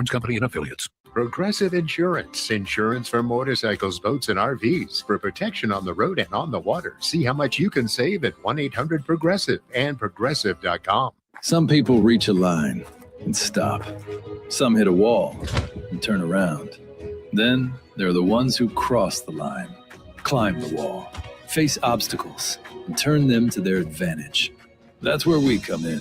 Insurance Company and Affiliates. Progressive Insurance. Insurance for motorcycles, boats, and RVs. For protection on the road and on the water. See how much you can save at 1-800-PROGRESSIVE and Progressive.com. Some people reach a line and stop. Some hit a wall and turn around. Then there are the ones who cross the line, climb the wall, face obstacles, and turn them to their advantage. That's where we come in.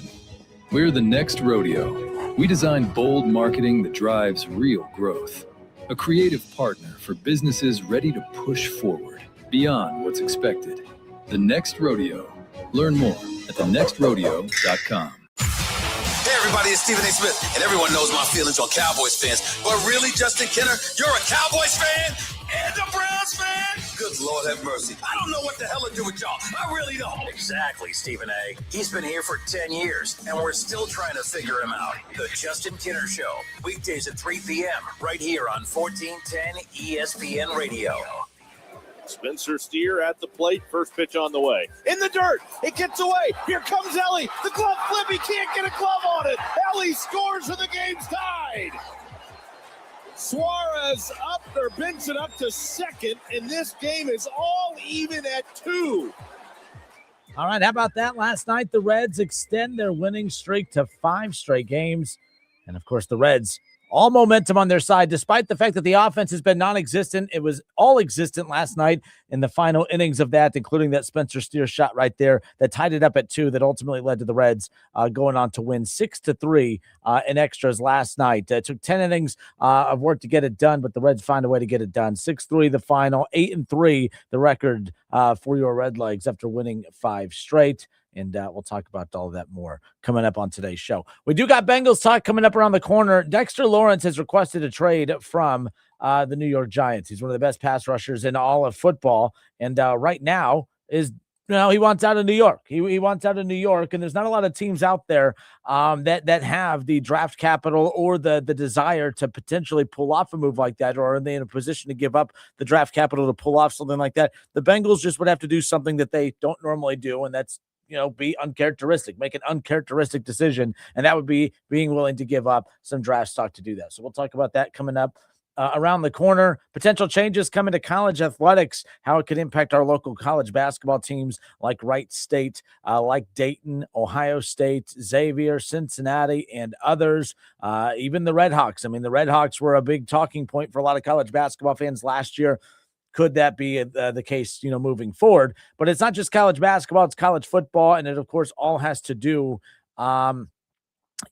We're the next rodeo. We design bold marketing that drives real growth. A creative partner for businesses ready to push forward beyond what's expected. The Next Rodeo. Learn more at thenextrodeo.com. Hey everybody, it's Stephen A. Smith, and everyone knows my feelings on Cowboys fans. But really, Justin Kenner, you're a Cowboys fan and a Browns fan? Good Lord have mercy. I don't know what the hell to do with y'all. I really don't. Exactly, Stephen A. He's been here for 10 years, and we're still trying to figure him out. The Justin Kenner Show, weekdays at 3 p.m., right here on 1410 ESPN Radio. Spencer Steer at the plate. First pitch on the way. In the dirt. It gets away. Here comes Ellie. The glove flip. He can't get a glove on it. Ellie scores and the game's tied. Suarez up. They're benching up to second, and this game is all even at 2. All right, how about that? Last night, the Reds extend their winning streak to 5 straight games. And, of course, the Reds, all momentum on their side, despite the fact that the offense has been non-existent. It was all existent last night in the final innings of that, including that Spencer Steer shot right there that tied it up at 2 that ultimately led to the Reds going on to win 6-3 in extras last night. It took 10 innings of work to get it done, but the Reds find a way to get it done. 6-3 the final, 8-3 the record for your Redlegs after winning 5 straight. And we'll talk about all of that more coming up on today's show. We do got Bengals talk coming up around the corner. Dexter Lawrence has requested a trade from the New York Giants. He's one of the best pass rushers in all of football. And right now is, he wants out of New York. He wants out of New York. And there's not a lot of teams out there that have the draft capital or the desire to potentially pull off a move like that, or are they in a position to give up the draft capital to pull off something like that? The Bengals just would have to do something that they don't normally do, and that's be uncharacteristic, make an uncharacteristic decision, and that would be being willing to give up some draft stock to do that. So we'll talk about that coming up around the corner. Potential changes coming to college athletics, how it could impact our local college basketball teams like Wright State, like Dayton, Ohio State, Xavier, Cincinnati, and others, even the Red Hawks. I mean, the Red Hawks were a big talking point for a lot of college basketball fans last year. Could that be the case, moving forward? But it's not just college basketball, it's college football. And it, of course, all has to do,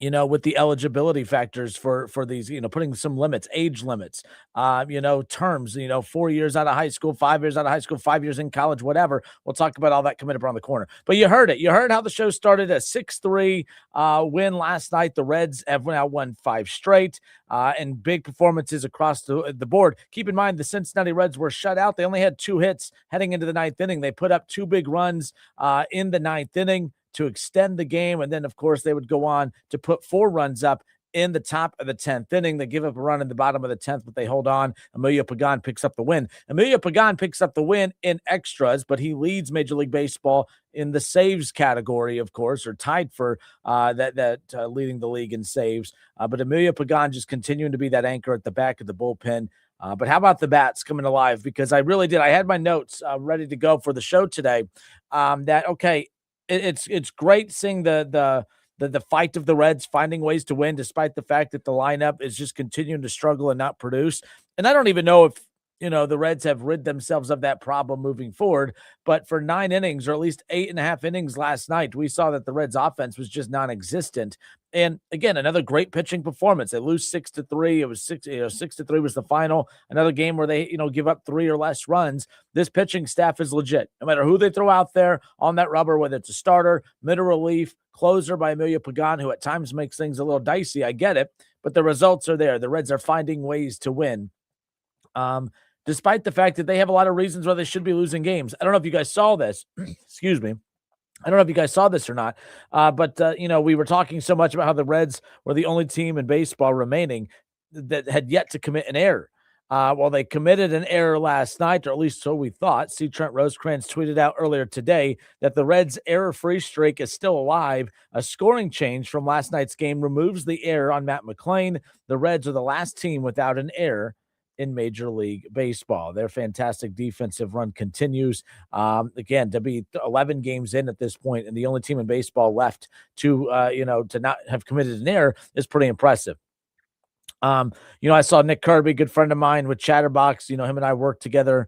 with the eligibility factors for these, putting some limits, age limits, terms, 4 years out of high school, 5 years out of high school, 5 years in college, whatever. We'll talk about all that coming up around the corner. But you heard it. You heard how the show started, a 6-3 win last night. The Reds have now won 5 straight and big performances across the board. Keep in mind, the Cincinnati Reds were shut out. They only had 2 hits heading into the 9th inning. They put up 2 big runs in the 9th inning to extend the game. And then, of course, they would go on to put 4 runs up in the top of the 10th inning. They give up a run in the bottom of the 10th, but they hold on. Emilio Pagan picks up the win. Emilio Pagan picks up the win in extras, but he leads Major League Baseball in the saves category, of course, or tied for leading the league in saves. But Emilio Pagan just continuing to be that anchor at the back of the bullpen. But how about the bats coming alive? Because I really did. I had my notes ready to go for the show today. It's great seeing the fight of the Reds finding ways to win, despite the fact that the lineup is just continuing to struggle and not produce. And I don't even know if, the Reds have rid themselves of that problem moving forward. But for 9 innings, or at least 8.5 innings last night, we saw that the Reds offense was just non-existent. And again, another great pitching performance. They lose 6-3. It was 6-3 was the final. Another game where they, give up 3 or less runs. This pitching staff is legit. No matter who they throw out there on that rubber, whether it's a starter, middle relief, closer by Emilio Pagan, who at times makes things a little dicey. I get it, but the results are there. The Reds are finding ways to win. Despite the fact that they have a lot of reasons why they should be losing games. I don't know if you guys saw this. Excuse me. I don't know if you guys saw this or not, but we were talking so much about how the Reds were the only team in baseball remaining that had yet to commit an error. Well, they committed an error last night, or at least so we thought. See, Trent Rosecrans tweeted out earlier today that the Reds' error-free streak is still alive. A scoring change from last night's game removes the error on Matt McClain. The Reds are the last team without an error in Major League Baseball. Their fantastic defensive run continues. Again, to be 11 games in at this point, and the only team in baseball left to not have committed an error is pretty impressive. I saw Nick Kirby, good friend of mine with Chatterbox. Him and I worked together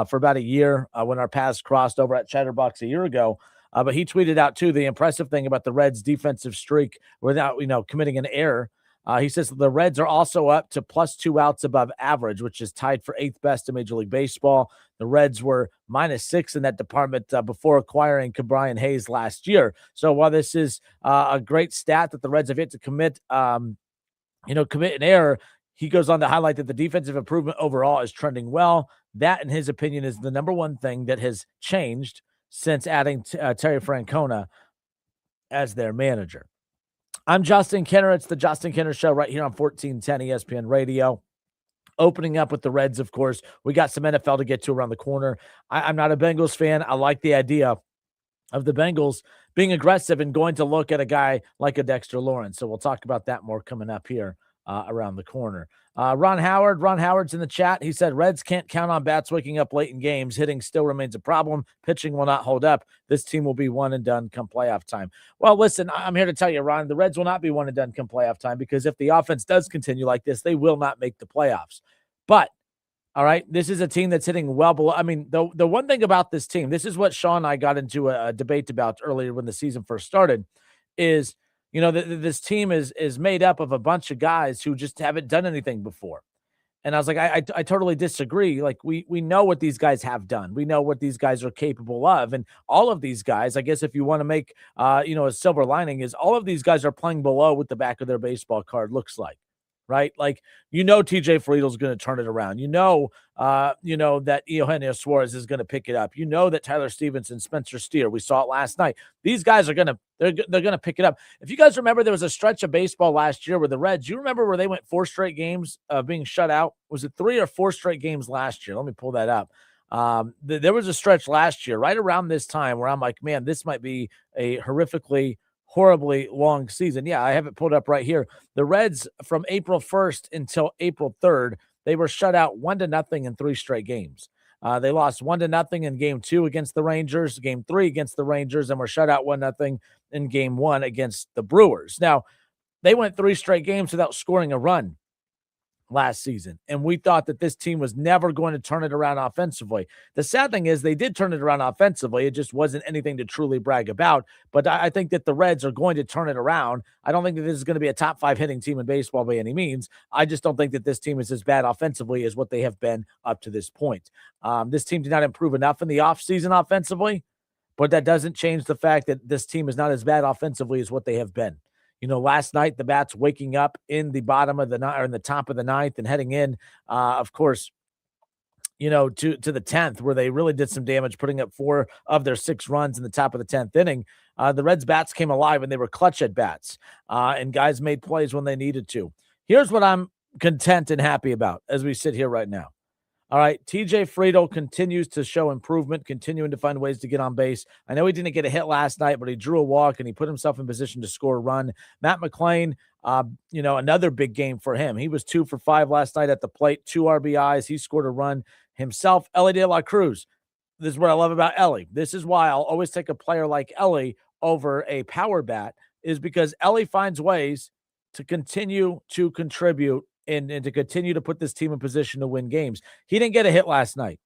for about a year when our paths crossed over at Chatterbox a year ago. But he tweeted out, too, the impressive thing about the Reds' defensive streak without, committing an error. He says the Reds are also up to +2 outs above average, which is tied for 8th best in Major League Baseball. The Reds were -6 in that department before acquiring Cabrian Hayes last year. So while this is a great stat that the Reds have yet to commit an error, he goes on to highlight that the defensive improvement overall is trending well. That, in his opinion, is the number one thing that has changed since adding Terry Francona as their manager. I'm Justin Kinner. It's the Justin Kinner Show right here on 1410 ESPN Radio. Opening up with the Reds, of course. We got some NFL to get to around the corner. I'm not a Bengals fan. I like the idea of the Bengals being aggressive and going to look at a guy like a Dexter Lawrence. So we'll talk about that more coming up here around the corner. Ron Howard's in the chat. He said, Reds can't count on bats waking up late in games. Hitting still remains a problem. Pitching will not hold up. This team will be one and done come playoff time. Well, listen, I'm here to tell you, Ron, the Reds will not be one and done come playoff time, because if the offense does continue like this, they will not make the playoffs. But all right, this is a team that's hitting well below. I mean, the one thing about this team, this is what Sean and I got into a debate about earlier when the season first started, is, this team is made up of a bunch of guys who just haven't done anything before. And I was like, I totally disagree. Like, we know what these guys have done. We know what these guys are capable of. And all of these guys, I guess if you want to make, a silver lining, is all of these guys are playing below what the back of their baseball card looks like. Right? Like, TJ Friedel's going to turn it around. That Eugenio Suarez is going to pick it up. That Tyler Stevenson, Spencer Steer, we saw it last night. These guys are they're going to pick it up. If you guys remember, there was a stretch of baseball last year where the Reds, you remember where they went 4 straight games of being shut out? Was it 3 or 4 straight games last year? Let me pull that up. There was a stretch last year right around this time where I'm like, man, this might be a horribly long season. Yeah, I have it pulled up right here. The Reds, from April 1st until April 3rd, they were shut out 1-0 in 3 straight games. They lost 1-0 in game 2 against the Rangers, game 3 against the Rangers, and were shut out 1-0 in game 1 against the Brewers. Now, they went 3 straight games without scoring a run last season, and we thought that this team was never going to turn it around offensively. The sad thing is they did turn it around offensively. It just wasn't anything to truly brag about, but I think that the Reds are going to turn it around. I don't think that this is going to be a top 5 hitting team in baseball by any means. I just don't think that this team is as bad offensively as what they have been up to this point. This team did not improve enough in the offseason offensively, but that doesn't change the fact that this team is not as bad offensively as what they have been. Last night, the bats waking up in the bottom of the ninth, or in the top of the ninth, and heading in, of course, to the 10th, where they really did some damage, putting up 4 of their 6 runs in the top of the 10th inning. The Reds bats came alive, and they were clutch at bats, and guys made plays when they needed to. Here's what I'm content and happy about as we sit here right now. All right, TJ Friedel continues to show improvement, continuing to find ways to get on base. I know he didn't get a hit last night, but he drew a walk and he put himself in position to score a run. Matt McClain, another big game for him. He was 2 for 5 last night at the plate, 2 RBIs. He scored a run himself. Elly De La Cruz, this is what I love about Elly. This is why I'll always take a player like Elly over a power bat, is because Elly finds ways to continue to contribute and to continue to put this team in position to win games. He didn't get a hit last night,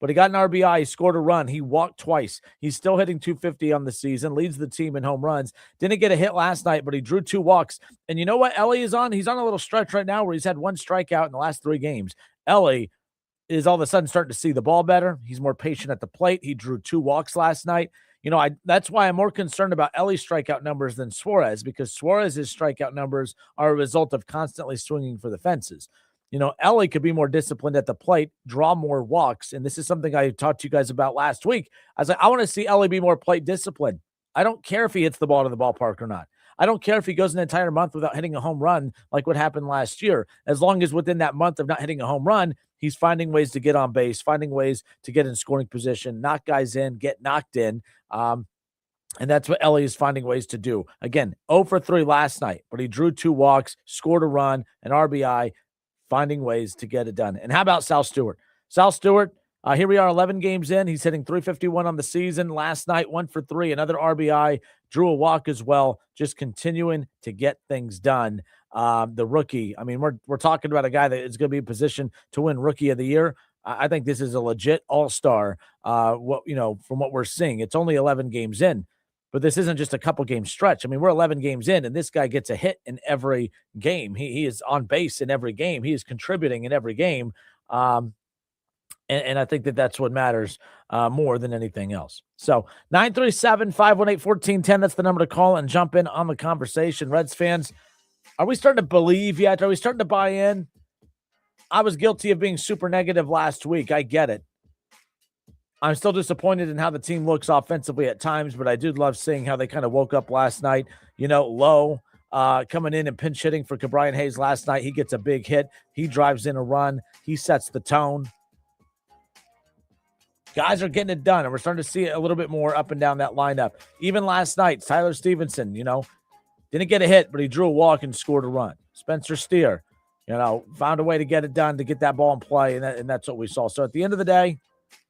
but he got an RBI. He scored a run. He walked twice. He's still hitting .250 on the season, leads the team in home runs. Didn't get a hit last night, but he drew 2 walks. And you know what Elly is on? He's on a little stretch right now where he's had 1 strikeout in the last 3 games. Elly is all of a sudden starting to see the ball better. He's more patient at the plate. He drew 2 walks last night. That's why I'm more concerned about Elly's strikeout numbers than Suarez, because Suarez's strikeout numbers are a result of constantly swinging for the fences. Elly could be more disciplined at the plate, draw more walks. And this is something I talked to you guys about last week. I was like, I want to see Elly be more plate disciplined. I don't care if he hits the ball to the ballpark or not. I don't care if he goes an entire month without hitting a home run like what happened last year. As long as within that month of not hitting a home run, He's finding ways to get on base, finding ways to get in scoring position, knock guys in, get knocked in. And that's what Ellie is finding ways to do. Again, 0 for 3 last night, but he drew 2 walks, scored a run, an RBI, finding ways to get it done. And how about Sal Stewart? Sal Stewart, here we are 11 games in. He's hitting .351 on the season. Last night, 1 for 3, another RBI, drew a walk as well, just continuing to get things done. The rookie, I mean, we're talking about a guy that is going to be in position to win Rookie of the Year. I think this is a legit all-star, from what we're seeing. It's only 11 games in, but this isn't just a couple game stretch. I mean, we're 11 games in, and this guy gets a hit in every game. He is on base in every game. He is contributing in every game. And I think that's what matters more than anything else. So 937-518-1410, that's the number to call and jump in on the conversation. Reds fans, are we starting to believe yet? Are we starting to buy in? I was guilty of being super negative last week. I get it. I'm still disappointed in how the team looks offensively at times, but I did love seeing how they kind of woke up last night. Low coming in and pinch hitting for Ke'Bryan Hayes last night. He gets a big hit. He drives in a run. He sets the tone. Guys are getting it done, and we're starting to see it a little bit more up and down that lineup. Even last night, Tyler Stevenson, didn't get a hit, but he drew a walk and scored a run. Spencer Steer, found a way to get it done, to get that ball in play, and that's what we saw. So at the end of the day,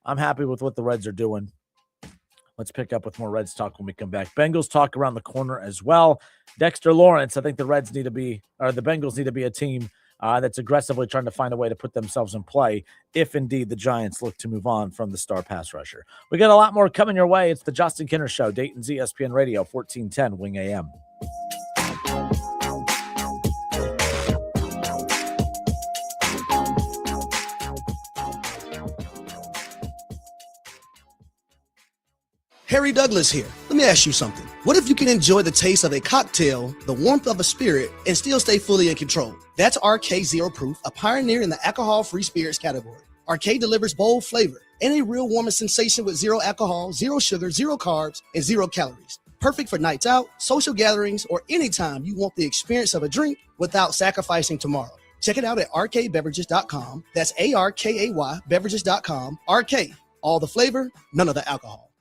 I'm happy with what the Reds are doing. Let's pick up with more Reds talk when we come back. Bengals talk around the corner as well. Dexter Lawrence, I think the Bengals need to be a team that's aggressively trying to find a way to put themselves in play if indeed the Giants look to move on from the star pass rusher. We got a lot more coming your way. It's the Justin Kinner Show, Dayton's ESPN Radio, 1410 Wing AM. Harry Douglas here. Let me ask you something. What if you can enjoy the taste of a cocktail, the warmth of a spirit, and still stay fully in control? That's RK Zero Proof, a pioneer in the alcohol-free spirits category. RK delivers bold flavor and a real warming sensation with 0 alcohol, 0 sugar, 0 carbs, and 0 calories. Perfect for nights out, social gatherings, or anytime you want the experience of a drink without sacrificing tomorrow. Check it out at rkbeverages.com. That's ARKAY beverages.com. RK, all the flavor, none of the alcohol.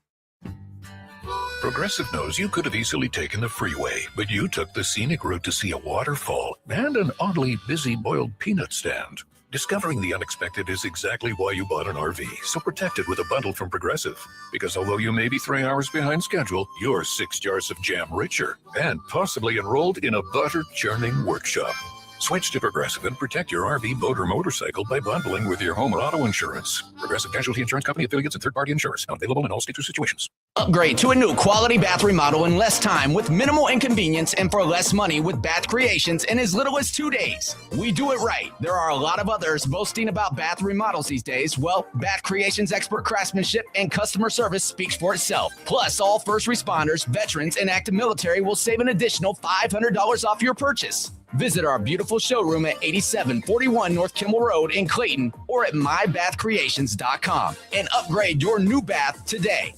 Progressive knows you could have easily taken the freeway, but you took the scenic route to see a waterfall and an oddly busy boiled peanut stand. Discovering the unexpected is exactly why you bought an RV, so protect it with a bundle from Progressive. Because although you may be 3 hours behind schedule, you're 6 jars of jam richer and possibly enrolled in a butter churning workshop. Switch to Progressive and protect your RV, boat, or motorcycle by bundling with your home or auto insurance. Progressive Casualty Insurance Company, affiliates, and third-party insurers. Not available in all states or situations. Upgrade to a new quality bath remodel in less time with minimal inconvenience and for less money with Bath Creations in as little as 2 days. We do it right. There are a lot of others boasting about bath remodels these days. Well, Bath Creations' expert craftsmanship and customer service speaks for itself. Plus, all first responders, veterans, and active military will save an additional $500 off your purchase. Visit our beautiful showroom at 8741 North Kimmel Road in Clayton or at mybathcreations.com and upgrade your new bath today.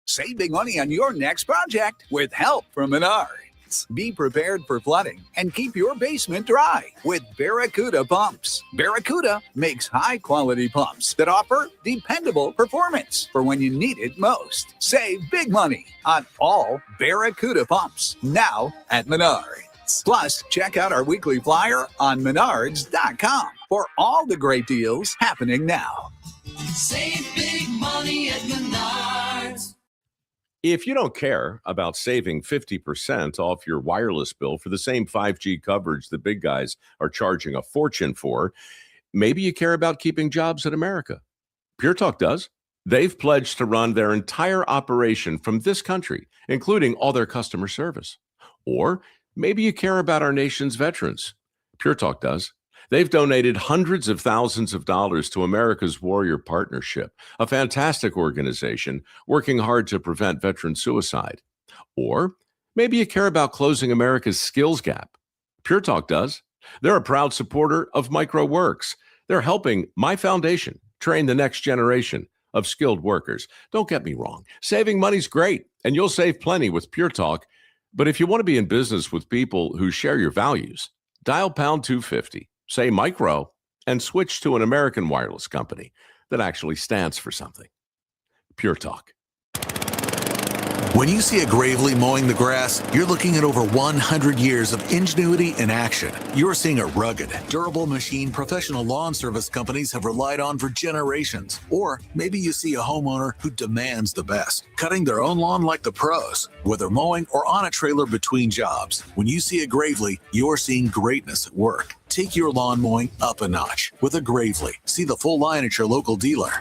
Save big money on your next project with help from Menards. Be prepared for flooding and keep your basement dry with Barracuda pumps. Barracuda makes high-quality pumps that offer dependable performance for when you need it most. Save big money on all Barracuda pumps now at Menards. Plus, check out our weekly flyer on menards.com for all the great deals happening now. Save big money at Menards. If you don't care about saving 50% off your wireless bill for the same 5G coverage the big guys are charging a fortune for, maybe you care about keeping jobs in America. Pure Talk does. They've pledged to run their entire operation from this country, including all their customer service. Or maybe you care about our nation's veterans. Pure Talk does. They've donated hundreds of thousands of dollars to America's Warrior Partnership, a fantastic organization working hard to prevent veteran suicide. Or maybe you care about closing America's skills gap. Pure Talk does. They're a proud supporter of MicroWorks. They're helping my foundation train the next generation of skilled workers. Don't get me wrong. Saving money's great, and you'll save plenty with Pure Talk. But if you want to be in business with people who share your values, dial pound 250, say micro, and switch to an American wireless company that actually stands for something. Pure Talk. When you see a Gravely mowing the grass, you're looking at over 100 years of ingenuity in action. You're seeing a rugged, durable machine professional lawn service companies have relied on for generations. Or maybe you see a homeowner who demands the best, cutting their own lawn like the pros, whether mowing or on a trailer between jobs. When you see a Gravely, you're seeing greatness at work. Take your lawn mowing up a notch with a Gravely. See the full line at your local dealer.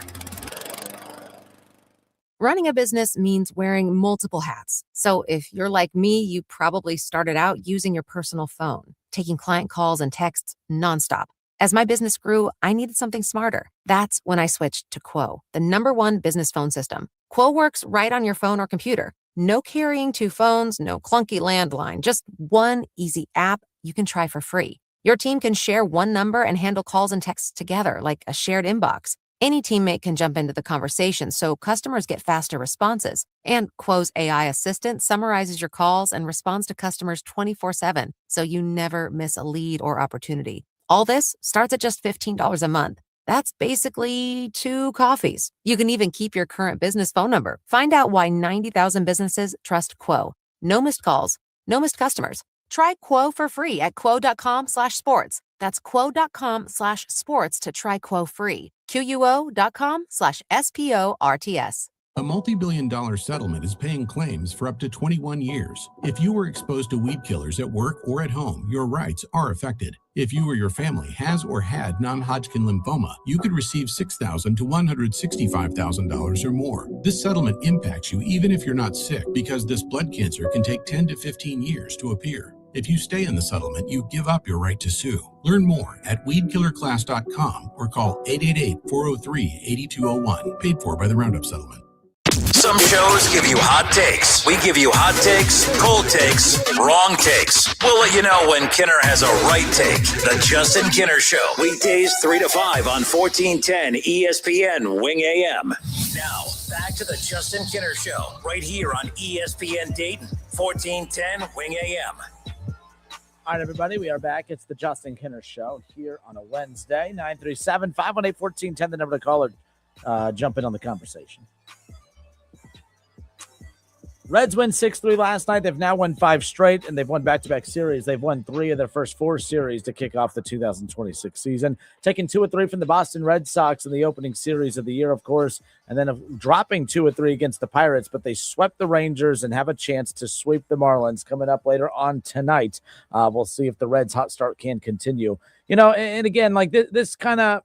Running a business means wearing multiple hats. So if you're like me, you probably started out using your personal phone, taking client calls and texts nonstop. As my business grew, I needed something smarter. That's when I switched to Quo, the #1 business phone system. Quo works right on your phone or computer. No carrying 2 phones, no clunky landline, just one easy app you can try for free. Your team can share one number and handle calls and texts together like a shared inbox. Any teammate can jump into the conversation, so customers get faster responses. And Quo's AI assistant summarizes your calls and responds to customers 24/7, so you never miss a lead or opportunity. All this starts at just $15 a month. That's basically 2 coffees. You can even keep your current business phone number. Find out why 90,000 businesses trust Quo. No missed calls, no missed customers. Try Quo for free at quo.com/sports. That's quo.com/sports to try Quo free. QUO.com/SPORTS. A multi-billion-dollar settlement is paying claims for up to 21 years. If you were exposed to weed killers at work or at home, your rights are affected. If you or your family has or had non-Hodgkin lymphoma, you could receive $6,000 to $165,000 or more. This settlement impacts you even if you're not sick, because this blood cancer can take 10 to 15 years to appear. If you stay in the settlement, you give up your right to sue. Learn more at weedkillerclass.com or call 888-403-8201. Paid for by the Roundup Settlement. Some shows give you hot takes. We give you hot takes, cold takes, wrong takes. We'll let you know when Kinner has a right take. The Justin Kinner Show. Weekdays 3 to 5 on 1410 ESPN Wing AM. Now, back to the Justin Kinner Show. Right here on ESPN Dayton, 1410 Wing AM. All right, everybody, we are back. It's the Justin Kinner Show here on a Wednesday, 937-518-1410, the number to call or jump in on the conversation. Reds win 6-3 last night. They've now won 5 straight, and they've won back-to-back series. They've won 3 of their first 4 series to kick off the 2026 season, taking 2 of 3 from the Boston Red Sox in the opening series of the year, of course, and then dropping 2 of 3 against the Pirates, but they swept the Rangers and have a chance to sweep the Marlins coming up later on tonight. We'll see if the Reds' hot start can continue. You know, and again, like this kind of,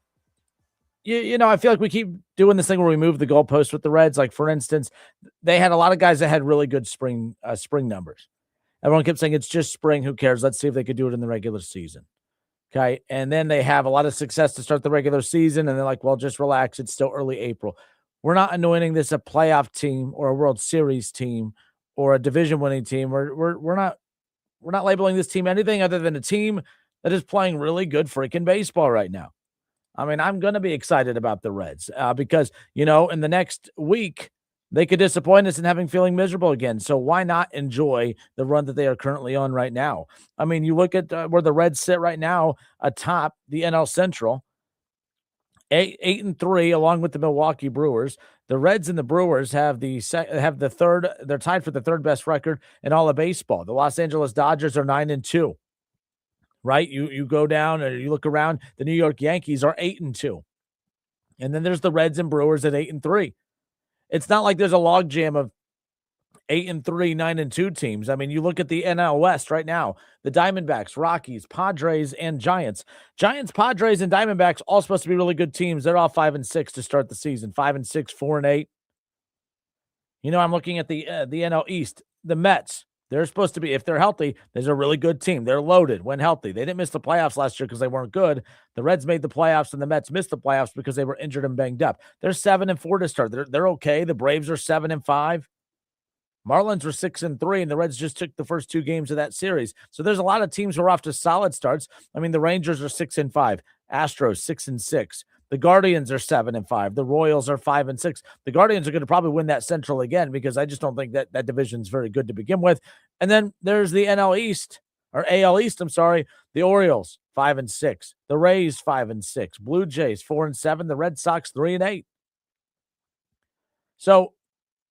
you know, I feel like we keep doing this thing where we move the goalpost with the Reds. Like, for instance, they had a lot of guys that had really good spring numbers. Everyone kept saying it's just spring. Who cares? Let's see if they could do it in the regular season. Okay. And then they have a lot of success to start the regular season. And they're like, well, just relax. It's still early April. We're not anointing this a playoff team or a World Series team or a division winning team. We're not labeling this team anything other than a team that is playing really good freaking baseball right now. I mean, I'm going to be excited about the Reds because, you know, in the next week, they could disappoint us in feeling miserable again. So why not enjoy the run that they are currently on right now? I mean, you look at where the Reds sit right now atop the NL Central, 8-3, along with the Milwaukee Brewers. The Reds and the Brewers have the third. They're tied for the 3rd best record in all of baseball. The Los Angeles Dodgers are 9-2. Right? You go down or you look around, the New York Yankees are 8-2. And then there's the Reds and Brewers at 8-3. It's not like there's a logjam of 8-3, 9-2 teams. I mean, you look at the NL West right now, the Diamondbacks, Rockies, Padres, and Giants. Giants, Padres, and Diamondbacks all supposed to be really good teams. They're all 5-6 to start the season. 5-6, 4-8. You know, I'm looking at the NL East, the Mets. They're supposed to be, if they're healthy, there's a really good team. They're loaded when healthy. They didn't miss the playoffs last year because they weren't good. The Reds made the playoffs and the Mets missed the playoffs because they were injured and banged up. They're 7-4 to start. They're okay. The Braves are 7-5. Marlins were 6-3, and the Reds just took the first 2 games of that series. So there's a lot of teams who are off to solid starts. I mean, the Rangers are 6-5, Astros 6-6. The Guardians are 7-5. The Royals are 5-6. The Guardians are going to probably win that Central again because I just don't think that division is very good to begin with. And then there's the NL East. or AL East, I'm sorry, the Orioles 5-6, the Rays 5-6, Blue Jays 4-7, the Red Sox 3-8. So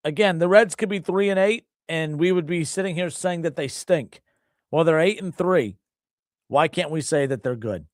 again, the Reds could be 3-8, and we would be sitting here saying that they stink. Well, they're 8-3. Why can't we say that they're good?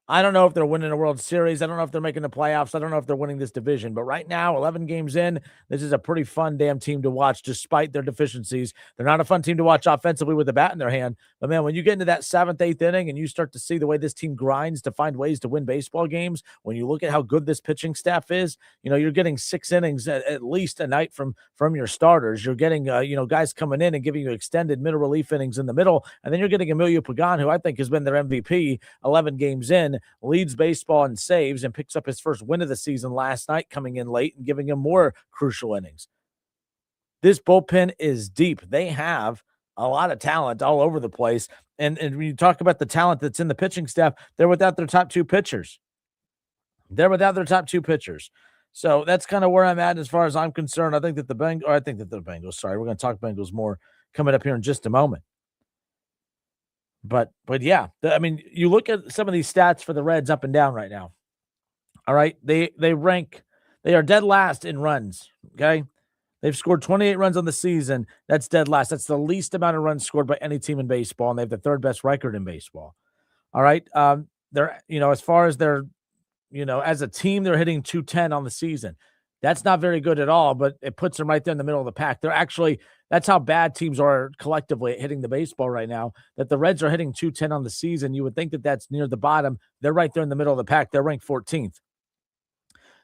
I don't know if they're winning a World Series. I don't know if they're making the playoffs. I don't know if they're winning this division. But right now, 11 games in, this is a pretty fun damn team to watch despite their deficiencies. They're not a fun team to watch offensively with the bat in their hand. But, man, when you get into that 7th, 8th inning and you start to see the way this team grinds to find ways to win baseball games, when you look at how good this pitching staff is, you're getting 6 innings at least a night from your starters. You're getting, guys coming in and giving you extended middle relief innings in the middle. And then you're getting Emilio Pagan, who I think has been their MVP 11 games in, leads baseball in saves, and picks up his first win of the season last night, coming in late and giving him more crucial innings. This bullpen is deep. They have a lot of talent all over the place. And when you talk about the talent that's in the pitching staff, they're without their top 2 pitchers. So that's kind of where I'm at as far as I'm concerned. I think that the Bengals, sorry, we're going to talk Bengals more coming up here in just a moment. But yeah, you look at some of these stats for the Reds up and down right now. All right, they are dead last in runs. Okay, they've scored 28 runs on the season. That's dead last. That's the least amount of runs scored by any team in baseball, and they have the 3rd best record in baseball. All right, they're as far as their as a team, they're hitting 210 on the season. That's not very good at all, but it puts them right there in the middle of the pack. That's how bad teams are collectively at hitting the baseball right now, that the Reds are hitting 210 on the season. You would think that that's near the bottom. They're right there in the middle of the pack. They're ranked 14th.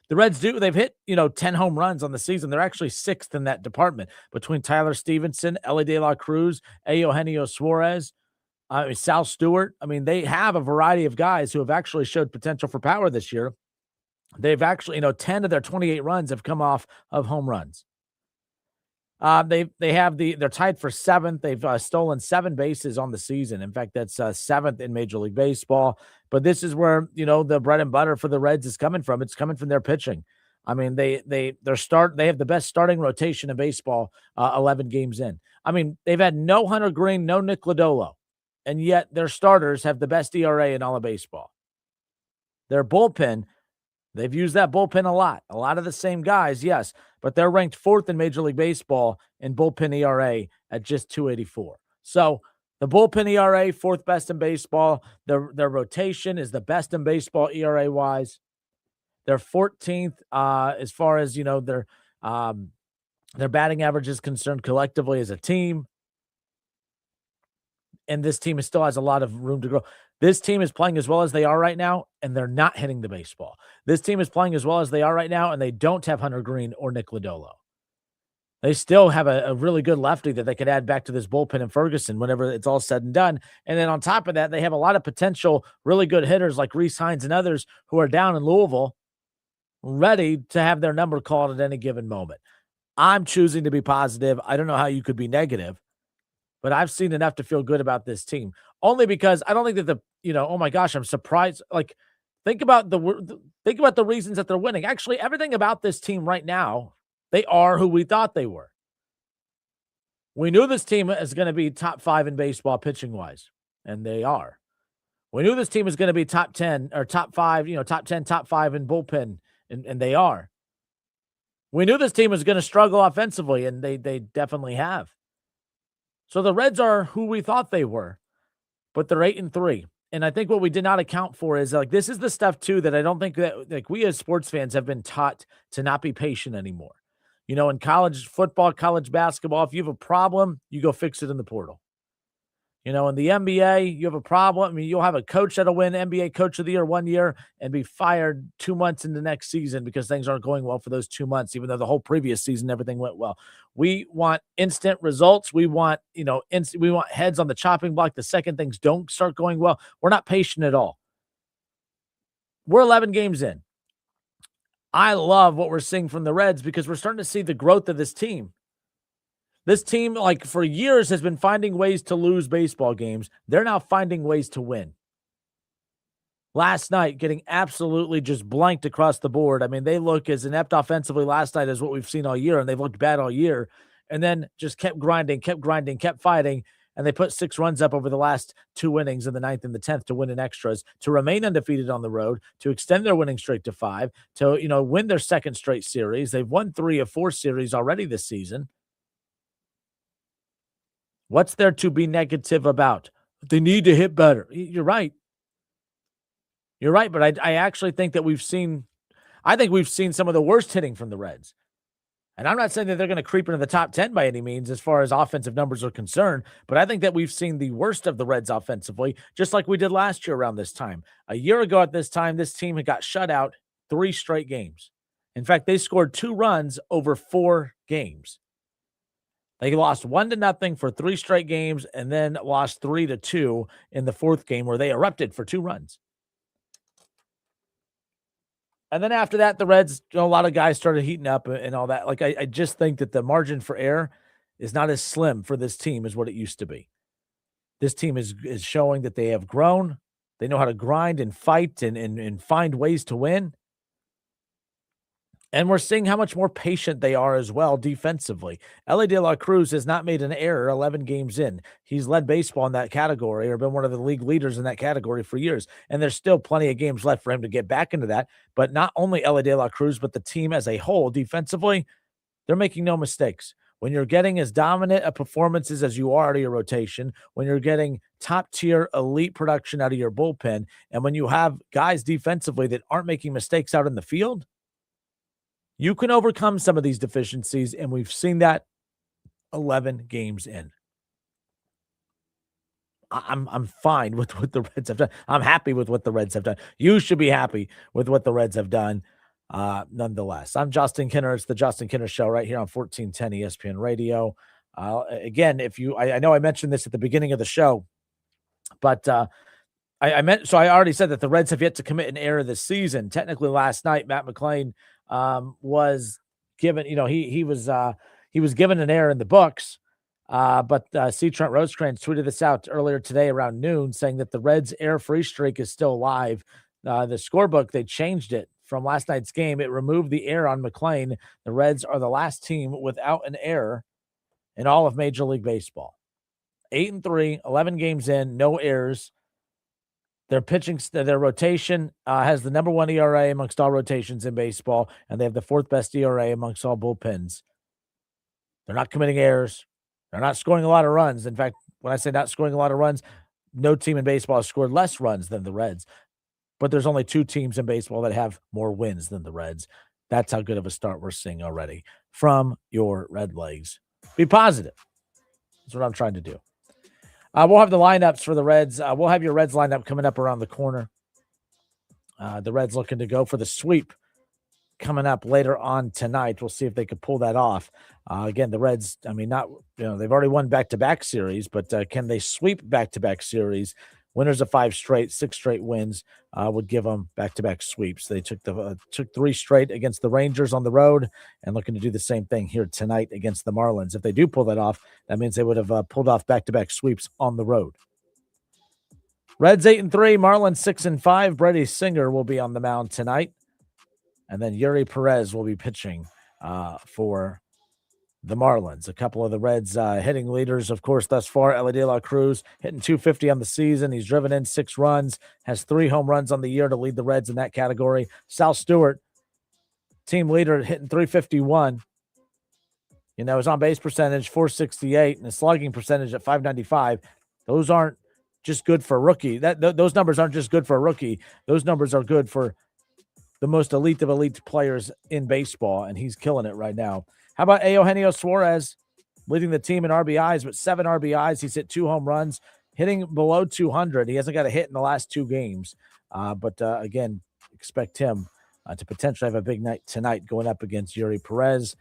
The Reds they've hit, 10 home runs on the season. They're actually 6th in that department between Tyler Stevenson, Ellie De La Cruz, Eugenio Suarez, Sal Stewart. They have a variety of guys who have actually showed potential for power this year. They've actually, 10 of their 28 runs have come off of home runs. They're tied for 7th. They've stolen 7 bases on the season. In fact, that's 7th in Major League Baseball. But this is where, the bread and butter for the Reds is coming from. It's coming from their pitching. They have the best starting rotation in baseball 11 games in. They've had no Hunter Green, no Nick Lodolo, and yet their starters have the best ERA in all of baseball. Their bullpen, they've used that bullpen a lot. A lot of the same guys, yes, but they're ranked 4th in Major League Baseball in bullpen ERA at just 2.84. So the bullpen ERA, 4th best in baseball. Their rotation is the best in baseball ERA-wise. They're 14th as far as, their batting average is concerned collectively as a team. And this team still has a lot of room to grow. This team is playing as well as they are right now, and they're not hitting the baseball. This team is playing as well as they are right now, and they don't have Hunter Green or Nick Lodolo. They still have a really good lefty that they could add back to this bullpen in Ferguson whenever it's all said and done. And then on top of that, they have a lot of potential really good hitters like Reese Hines and others who are down in Louisville ready to have their number called at any given moment. I'm choosing to be positive. I don't know how you could be negative, but I've seen enough to feel good about this team. Only because I don't think that oh my gosh, I'm surprised. Like, think about the reasons that they're winning. Actually, everything about this team right now, they are who we thought they were. We knew this team is going to be top 5 in baseball pitching wise, and they are. We knew this team was going to be top 10 or top 5, top 10, top 5 in bullpen, and they are. We knew this team was going to struggle offensively, and they definitely have. So the Reds are who we thought they were, but they're 8-3. And I think what we did not account for is this is the stuff too that I don't think that we as sports fans have been taught to not be patient anymore. In college football, college basketball, if you have a problem, you go fix it in the portal. In the NBA, you have a problem. You'll have a coach that'll win NBA Coach of the Year 1 year and be fired 2 months in the next season because things aren't going well for those 2 months, even though the whole previous season, everything went well. We want instant results. We want, we want heads on the chopping block the second things don't start going well. We're not patient at all. We're 11 games in. I love what we're seeing from the Reds because we're starting to see the growth of this team. This team, for years, has been finding ways to lose baseball games. They're now finding ways to win. Last night, getting absolutely just blanked across the board. They look as inept offensively last night as what we've seen all year, and they've looked bad all year. And then just kept grinding, kept fighting. and they put 6 runs up over the last 2 innings in the 9th and the 10th to win in extras, to remain undefeated on the road, to extend their winning streak to 5, to, win their second straight series. They've won 3 of 4 series already this season. What's there to be negative about? They need to hit better. You're right. You're right, but I actually think that we've seen some of the worst hitting from the Reds. And I'm not saying that they're going to creep into the top 10 by any means as far as offensive numbers are concerned, but I think that we've seen the worst of the Reds offensively, just like we did last year around this time. A year ago at this time, this team had got shut out 3 straight games. In fact, they scored 2 runs over 4 games. They lost 1-0 for 3 straight games and then lost 3-2 in the 4th game where they erupted for 2 runs. And then after that, the Reds, a lot of guys started heating up and all that. Like, I just think that the margin for error is not as slim for this team as what it used to be. This team is showing that they have grown. They know how to grind and fight and find ways to win. And we're seeing how much more patient they are as well defensively. Elly De La Cruz has not made an error 11 games in. He's led baseball in that category or been one of the league leaders in that category for years. And there's still plenty of games left for him to get back into that. But not only Elly De La Cruz, but the team as a whole defensively, they're making no mistakes. When you're getting as dominant a performances as you are out of your rotation, when you're getting top-tier elite production out of your bullpen, and when you have guys defensively that aren't making mistakes out in the field, you can overcome some of these deficiencies, and we've seen that 11 games in. I'm fine with what the Reds have done. I'm happy with what the Reds have done. You should be happy with what the Reds have done, nonetheless. I'm Justin Kinner. It's the Justin Kinner Show right here on 1410 ESPN Radio. Again, I know I mentioned this at the beginning of the show, but I already said that the Reds have yet to commit an error this season. Technically, last night, Matt McClain was given, he was given an error in the books. But C. Trent Rosecrans tweeted this out earlier today around noon, saying that the Reds' error-free streak is still alive. The scorebook, they changed it from last night's game. It removed the error on McClain. The Reds are the last team without an error in all of Major League Baseball. 8-3, 11 games in, no errors. Their pitching, their rotation has the number 1 ERA amongst all rotations in baseball, and they have the 4th best ERA amongst all bullpens. They're not committing errors. They're not scoring a lot of runs. In fact, when I say not scoring a lot of runs, no team in baseball has scored less runs than the Reds. But there's only 2 teams in baseball that have more wins than the Reds. That's how good of a start we're seeing already from your Red Legs. Be positive. That's what I'm trying to do. We'll have the lineups for the Reds. We'll have your Reds lineup coming up around the corner. The Reds looking to go for the sweep coming up later on tonight. We'll see if they could pull that off. Again, the Reds, they've already won back-to-back series, but can they sweep back-to-back series? Winners of 5 straight, 6 straight wins would give them back-to-back sweeps. They took 3 straight against the Rangers on the road and looking to do the same thing here tonight against the Marlins. If they do pull that off, that means they would have pulled off back-to-back sweeps on the road. Reds 8-3, Marlins 6-5. Brady Singer will be on the mound tonight. And then Yuri Perez will be pitching for the Marlins. A couple of the Reds hitting leaders, of course, thus far. Elly De La Cruz hitting .250 on the season. He's driven in 6 runs, has 3 home runs on the year to lead the Reds in that category. Sal Stewart, team leader, hitting .351. His on-base percentage, .468, and his slugging percentage at .595. Those aren't just good for a rookie. Those numbers aren't just good for a rookie. Those numbers are good for the most elite of elite players in baseball, and he's killing it right now. How about Eugenio Suarez leading the team in RBIs with 7 RBIs? He's hit 2 home runs, hitting below 200. He hasn't got a hit in the last 2 games. But again, expect him to potentially have a big night tonight going up against Yuri Perez.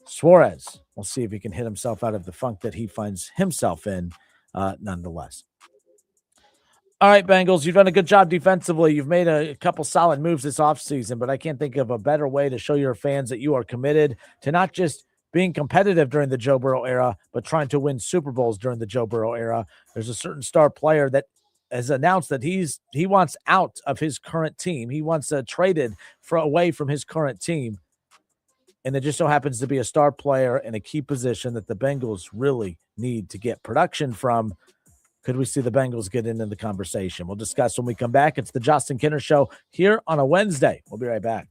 Suarez, we'll see if he can hit himself out of the funk that he finds himself in nonetheless. All right, Bengals, you've done a good job defensively. You've made a couple solid moves this offseason, but I can't think of a better way to show your fans that you are committed to not just being competitive during the Joe Burrow era, but trying to win Super Bowls during the Joe Burrow era. There's a certain star player that has announced that he wants out of his current team. He wants traded away from his current team. and it just so happens to be a star player in a key position that the Bengals really need to get production from. Could we see the Bengals get into the conversation? We'll discuss when we come back. It's the Justin Kinner Show here on a Wednesday. We'll be right back.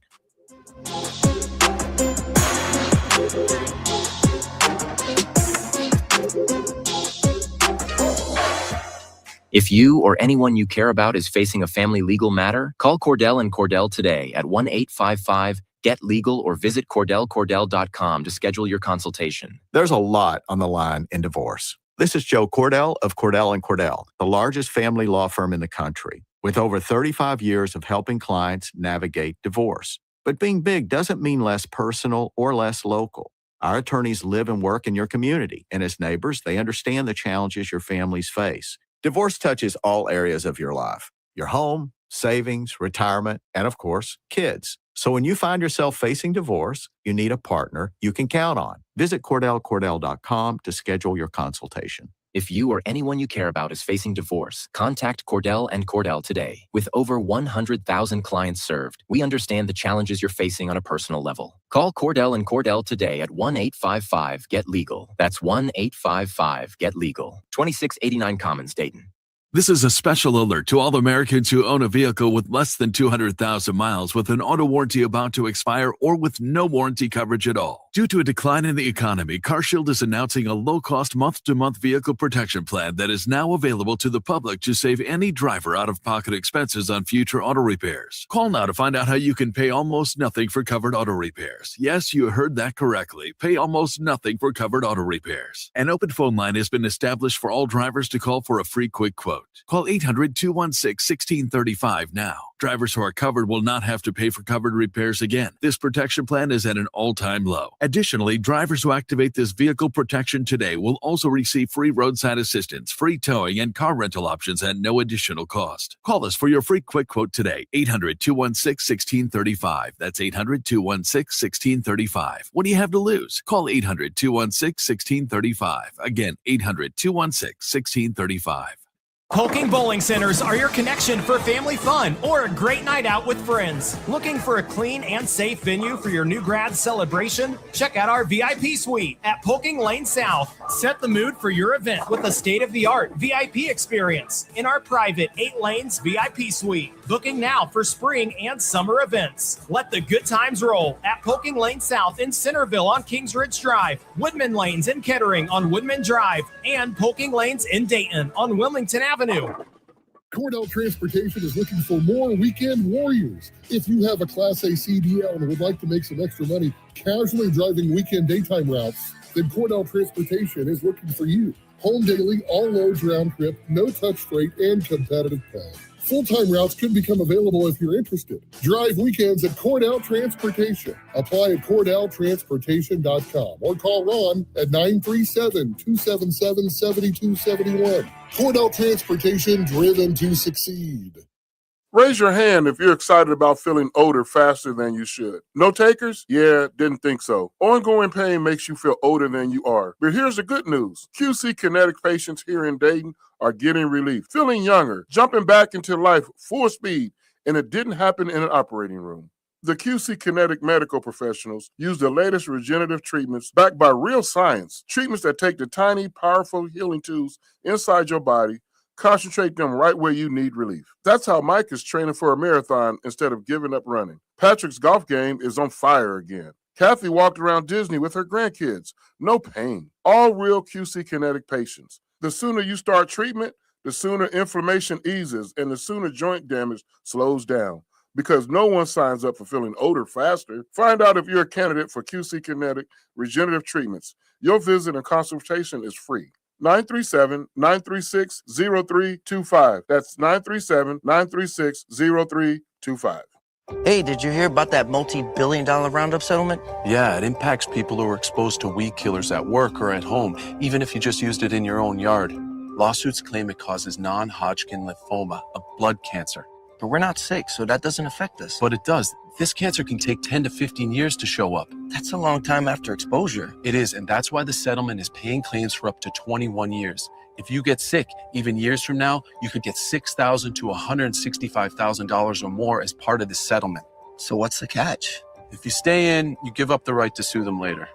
If you or anyone you care about is facing a family legal matter, call Cordell & Cordell today at 1-855-GET-LEGAL or visit CordellCordell.com to schedule your consultation. There's a lot on the line in divorce. This is Joe Cordell of Cordell & Cordell, the largest family law firm in the country, with over 35 years of helping clients navigate divorce. But being big doesn't mean less personal or less local. Our attorneys live and work in your community, and as neighbors, they understand the challenges your families face. Divorce touches all areas of your life: your home, savings, retirement, and of course, kids. So when you find yourself facing divorce, you need a partner you can count on. Visit CordellCordell.com to schedule your consultation. If you or anyone you care about is facing divorce, contact Cordell & Cordell today. With over 100,000 clients served, we understand the challenges you're facing on a personal level. Call Cordell & Cordell today at 1-855-GET-LEGAL. That's 1-855-GET-LEGAL. 2689 Commons, Dayton. This is a special alert to all Americans who own a vehicle with less than 200,000 miles with an auto warranty about to expire or with no warranty coverage at all. Due to a decline in the economy, CarShield is announcing a low-cost month-to-month vehicle protection plan that is now available to the public to save any driver out-of-pocket expenses on future auto repairs. Call now to find out how you can pay almost nothing for covered auto repairs. Yes, you heard that correctly. Pay almost nothing for covered auto repairs. An open phone line has been established for all drivers to call for a free quick quote. Call 800-216-1635 now. Drivers who are covered will not have to pay for covered repairs again. This protection plan is at an all-time low. Additionally, drivers who activate this vehicle protection today will also receive free roadside assistance, free towing, and car rental options at no additional cost. Call us for your free quick quote today. 800-216-1635. That's 800-216-1635. What do you have to lose? Call 800-216-1635. Again, 800-216-1635. Polking Bowling Centers are your connection for family fun or a great night out with friends. Looking for a clean and safe venue for your new grad celebration? Check out our VIP suite at Polking Lane South. Set the mood for your event with a state-of-the-art VIP experience in our private 8 lanes VIP suite. Booking now for spring and summer events. Let the good times roll at Polking Lane South in Centerville on Kings Ridge Drive, Woodman Lanes in Kettering on Woodman Drive, and Polking Lanes in Dayton on Wilmington Avenue. Cordell Transportation is looking for more weekend warriors. If you have a Class A CDL and would like to make some extra money casually driving weekend daytime routes, then Cordell Transportation is looking for you. Home daily, all loads round trip, no touch freight, and competitive pay. Full-time routes could become available if you're interested. Drive weekends at Cordell Transportation. Apply at CordellTransportation.com or call Ron at 937-277-7271. Cordell Transportation, driven to succeed. Raise your hand if you're excited about feeling older faster than you should. No takers? Yeah, didn't think so. Ongoing pain makes you feel older than you are. But here's the good news. QC Kinetic patients here in Dayton are getting relief, feeling younger, jumping back into life full speed, and it didn't happen in an operating room. The QC Kinetic medical professionals use the latest regenerative treatments backed by real science, treatments that take the tiny, powerful healing tools inside your body, concentrate them right where you need relief. That's how Mike is training for a marathon instead of giving up running. Patrick's golf game is on fire again. Kathy walked around Disney with her grandkids. No pain. All real QC Kinetic patients. The sooner you start treatment, the sooner inflammation eases and the sooner joint damage slows down. Because no one signs up for feeling older faster. Find out if you're a candidate for QC Kinetic regenerative treatments. Your visit and consultation is free. 937-936-0325. That's 937-936-0325. Hey, did you hear about that multi-billion-dollar Roundup settlement? Yeah, it impacts people who are exposed to weed killers at work or at home, even if you just used it in your own yard. Lawsuits claim it causes non-Hodgkin lymphoma, a blood cancer. But we're not sick, so that doesn't affect us. But it does. This cancer can take 10 to 15 years to show up. That's a long time after exposure. It is, and that's why the settlement is paying claims for up to 21 years. If you get sick, even years from now, you could get $6,000 to $165,000 or more as part of the settlement. So what's the catch? If you stay in, you give up the right to sue them later.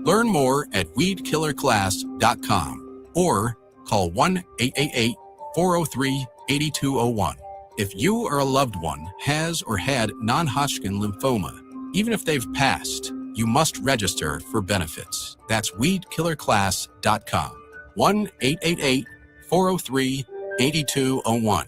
Learn more at weedkillerclass.com or call 1-888-403-8201. If you or a loved one has or had non-Hodgkin lymphoma, even if they've passed, you must register for benefits. That's weedkillerclass.com. 1-888-403-8201.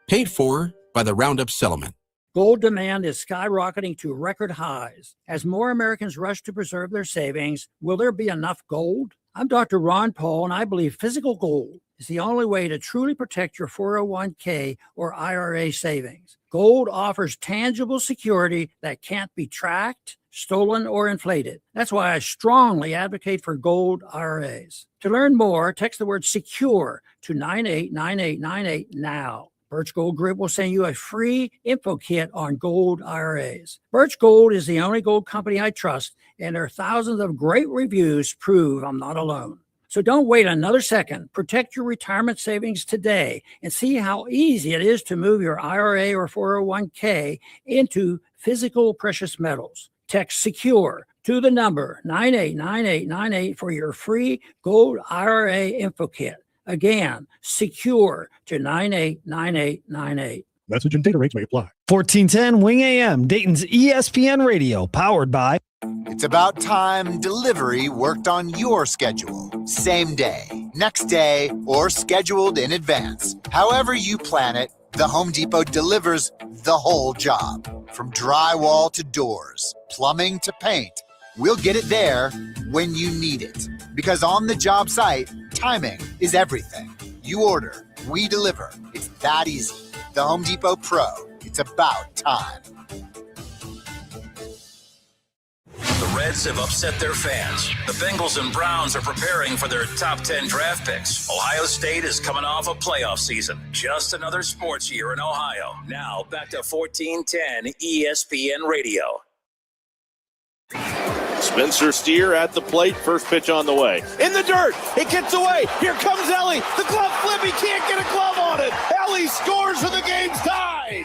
Paid for by the Roundup Settlement. Gold demand is skyrocketing to record highs. As more Americans rush to preserve their savings, will there be enough gold? I'm Dr. Ron Paul, and I believe physical gold is the only way to truly protect your 401k or IRA savings. Gold offers tangible security that can't be tracked, stolen, or inflated. That's why I strongly advocate for gold IRAs. To learn more, text the word SECURE to 989898 now. Birch Gold Group will send you a free info kit on gold IRAs. Birch Gold is the only gold company I trust, and their thousands of great reviews prove I'm not alone. So don't wait another second. Protect your retirement savings today and see how easy it is to move your IRA or 401k into physical precious metals. Text SECURE to the number 989898 for your free gold IRA info kit. Again, SECURE to 989898. Message and data rates may apply. 1410 Wing AM, Dayton's ESPN Radio, powered by. It's about time delivery worked on your schedule. Same day, next day, or scheduled in advance. However you plan it, the Home Depot delivers the whole job. From drywall to doors, plumbing to paint. We'll get it there when you need it. Because on the job site, timing is everything. You order, we deliver. It's that easy. The Home Depot Pro. It's about time. The Reds have upset their fans. The Bengals and Browns are preparing for their top 10 draft picks. Ohio State is coming off a playoff season. Just another sports year in Ohio. Now back to 1410 ESPN Radio. Spencer Steer at the plate. First pitch on the way. In the dirt. It gets away. Here comes Ellie. The glove flip. He can't get a glove on it. Ellie scores and the game's tied.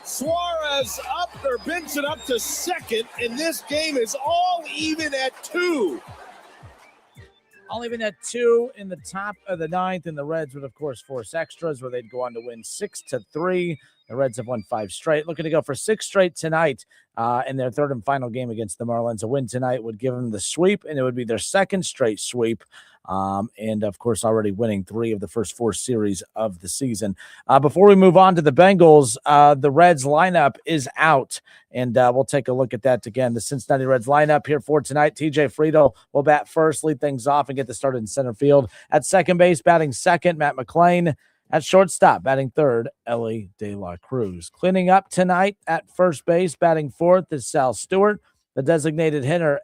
Suarez up, or Benson up to second, and this game is all even at 2. All even at 2 in the top of the ninth, and the Reds would, of course, force extras where they'd go on to win 6-3. The Reds have won 5 straight, looking to go for 6 straight tonight in their third and final game against the Marlins. A win tonight would give them the sweep, and it would be their second straight sweep. And, of course, already winning 3 of the first 4 series of the season. Before we move on to the Bengals, the Reds lineup is out, and we'll take a look at that again. The Cincinnati Reds lineup here for tonight. TJ Friedl will bat first, lead things off, and get the start in center field. At second base, batting second, Matt McClain. At shortstop, batting third, Ellie De La Cruz. Cleaning up tonight at first base, batting fourth is Sal Stewart. The designated hitter,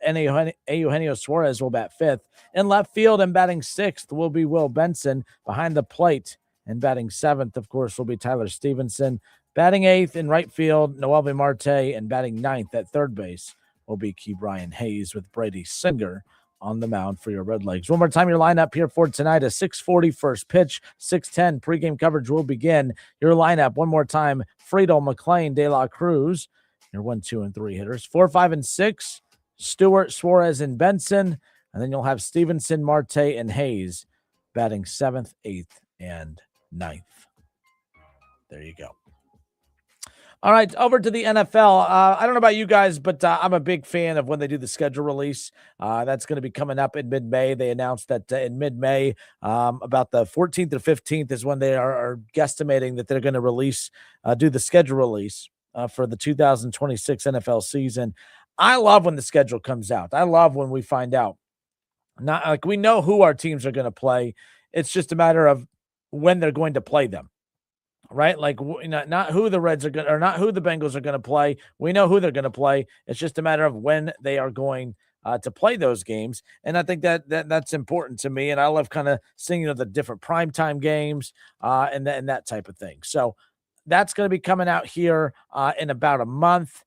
Eugenio Suarez, will bat fifth. In left field and batting sixth will be Will Benson. Behind the plate and batting seventh, of course, will be Tyler Stevenson. Batting eighth in right field, Noelvi Marte. And batting ninth at third base will be Ke'Bryan Hayes with Brady Singer on the mound for your Redlegs. One more time, your lineup here for tonight, a 6:40 first pitch, 6:10 pregame coverage will begin. Your lineup, one more time, Friedl, McClain, De La Cruz, your 1, 2, and 3 hitters. 4, 5, and 6, Stewart, Suarez, and Benson. And then you'll have Stevenson, Marte, and Hayes batting 7th, 8th, and 9th. There you go. All right, over to the NFL. I don't know about you guys, but I'm a big fan of when they do the schedule release. That's going to be coming up in mid-May. They announced that in mid-May, about the 14th or 15th is when they are guesstimating that they're going to do the schedule release for the 2026 NFL season. I love when the schedule comes out. I love when we find out. Not like we know who our teams are going to play. It's just a matter of when they're going to play them. Right? Like not who the Reds are going, or not who the Bengals are going to play. We know who they're going to play. It's just a matter of when they are going to play those games. And I think that's important to me. And I love kind of seeing, the different primetime games and that type of thing. So that's going to be coming out here in about a month.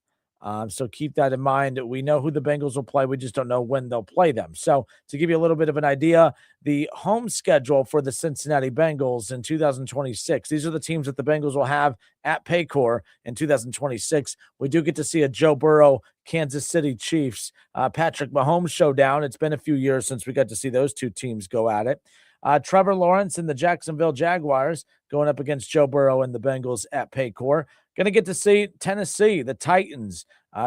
So keep that in mind. We know who the Bengals will play. We just don't know when they'll play them. So to give you a little bit of an idea, the home schedule for the Cincinnati Bengals in 2026, these are the teams that the Bengals will have at Paycor in 2026. We do get to see a Joe Burrow, Kansas City Chiefs, Patrick Mahomes showdown. It's been a few years since we got to see those two teams go at it. Trevor Lawrence and the Jacksonville Jaguars going up against Joe Burrow and the Bengals at Paycor. Going to get to see Tennessee, the Titans.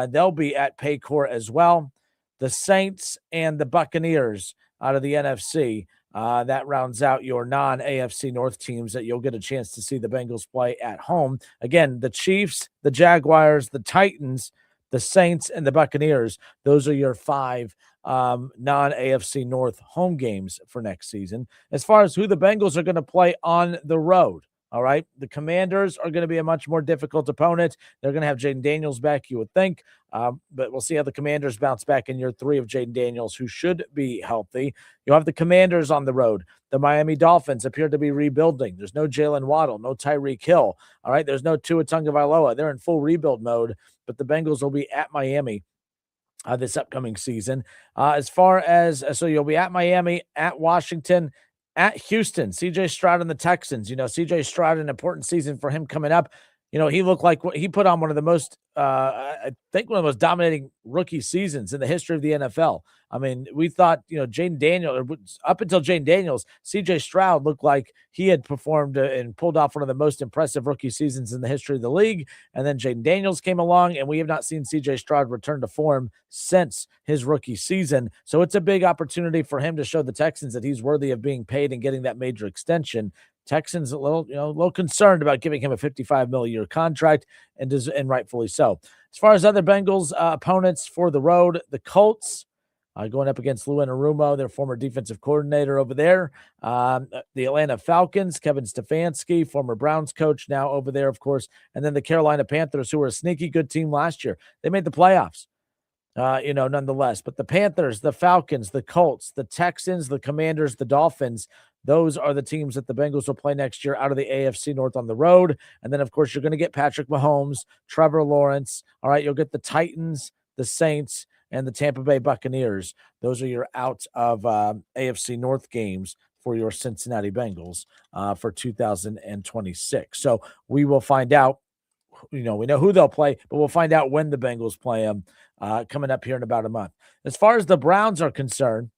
They'll be at Paycor as well. The Saints and the Buccaneers out of the NFC. That rounds out your non-AFC North teams that you'll get a chance to see the Bengals play at home. Again, the Chiefs, the Jaguars, the Titans, the Saints, and the Buccaneers. Those are your 5 non-AFC North home games for next season. As far as who the Bengals are going to play on the road, all right, the Commanders are going to be a much more difficult opponent. They're going to have Jaden Daniels back, you would think, but we'll see how the Commanders bounce back in year 3 of Jaden Daniels, who should be healthy. You'll have the Commanders on the road. The Miami Dolphins appear to be rebuilding. There's no Jalen Waddle, no Tyreek Hill, all right? There's no Tua Tagovailoa. They're in full rebuild mode, but the Bengals will be at Miami this upcoming season. So you'll be at Miami, at Washington, at Houston. CJ Stroud and the Texans. CJ Stroud, an important season for him coming up. He looked like he put on one of the most, I think, one of the most dominating rookie seasons in the history of the NFL. I mean, we thought, Jaden Daniels, up until Jaden Daniels, CJ Stroud looked like he had performed and pulled off one of the most impressive rookie seasons in the history of the league. And then Jaden Daniels came along, and we have not seen CJ Stroud return to form since his rookie season. So it's a big opportunity for him to show the Texans that he's worthy of being paid and getting that major extension. Texans a little concerned about giving him a $55 million contract, and rightfully so. As far as other Bengals opponents for the road, the Colts going up against Lou Anarumo, their former defensive coordinator over there. The Atlanta Falcons, Kevin Stefanski, former Browns coach, now over there, of course. And then the Carolina Panthers, who were a sneaky good team last year. They made the playoffs. Nonetheless. But the Panthers, the Falcons, the Colts, the Texans, the Commanders, the Dolphins, those are the teams that the Bengals will play next year out of the AFC North on the road. And then, of course, you're going to get Patrick Mahomes, Trevor Lawrence. All right, you'll get the Titans, the Saints, and the Tampa Bay Buccaneers. Those are your out of AFC North games for your Cincinnati Bengals for 2026. So we will find out. We know who they'll play, but we'll find out when the Bengals play them coming up here in about a month. As far as the Browns are concerned,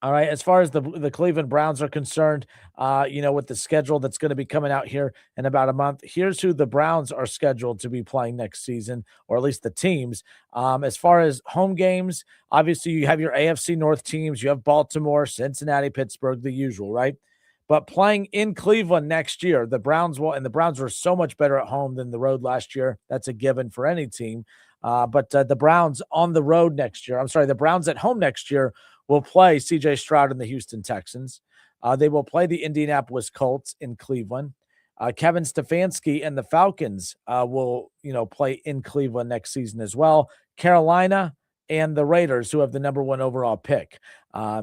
all right, as far as the Cleveland Browns are concerned, with the schedule that's going to be coming out here in about a month, here's who the Browns are scheduled to be playing next season, or at least the teams. As far as home games, obviously you have your AFC North teams. You have Baltimore, Cincinnati, Pittsburgh, the usual, right? But playing in Cleveland next year, the Browns will, and the Browns were so much better at home than the road last year. That's a given for any team. But the Browns on the road next year, the Browns at home next year will play CJ Stroud and the Houston Texans. They will play the Indianapolis Colts in Cleveland. Kevin Stefanski and the Falcons will, play in Cleveland next season as well. Carolina and the Raiders, who have the number 1 overall pick.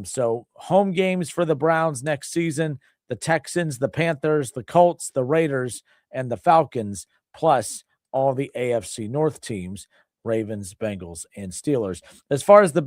So home games for the Browns next season, the Texans, the Panthers, the Colts, the Raiders, and the Falcons, plus all the AFC North teams, Ravens, Bengals, and Steelers. As far as the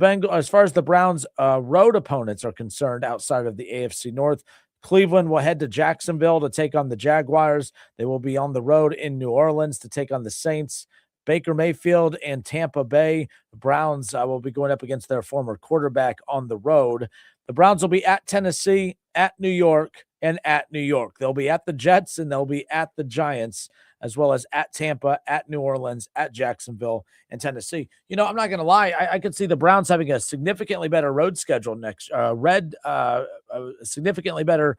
Browns road opponents are concerned outside of the AFC North, Cleveland will head to Jacksonville to take on the Jaguars. They will be on the road in New Orleans to take on the Saints. Baker Mayfield and Tampa Bay. The Browns will be going up against their former quarterback on the road. The Browns will be at Tennessee, at New York, and at New York. They'll be at the Jets, and they'll be at the Giants, as well as at Tampa, at New Orleans, at Jacksonville, and Tennessee. I'm not going to lie. I could see the Browns having a significantly better road schedule significantly better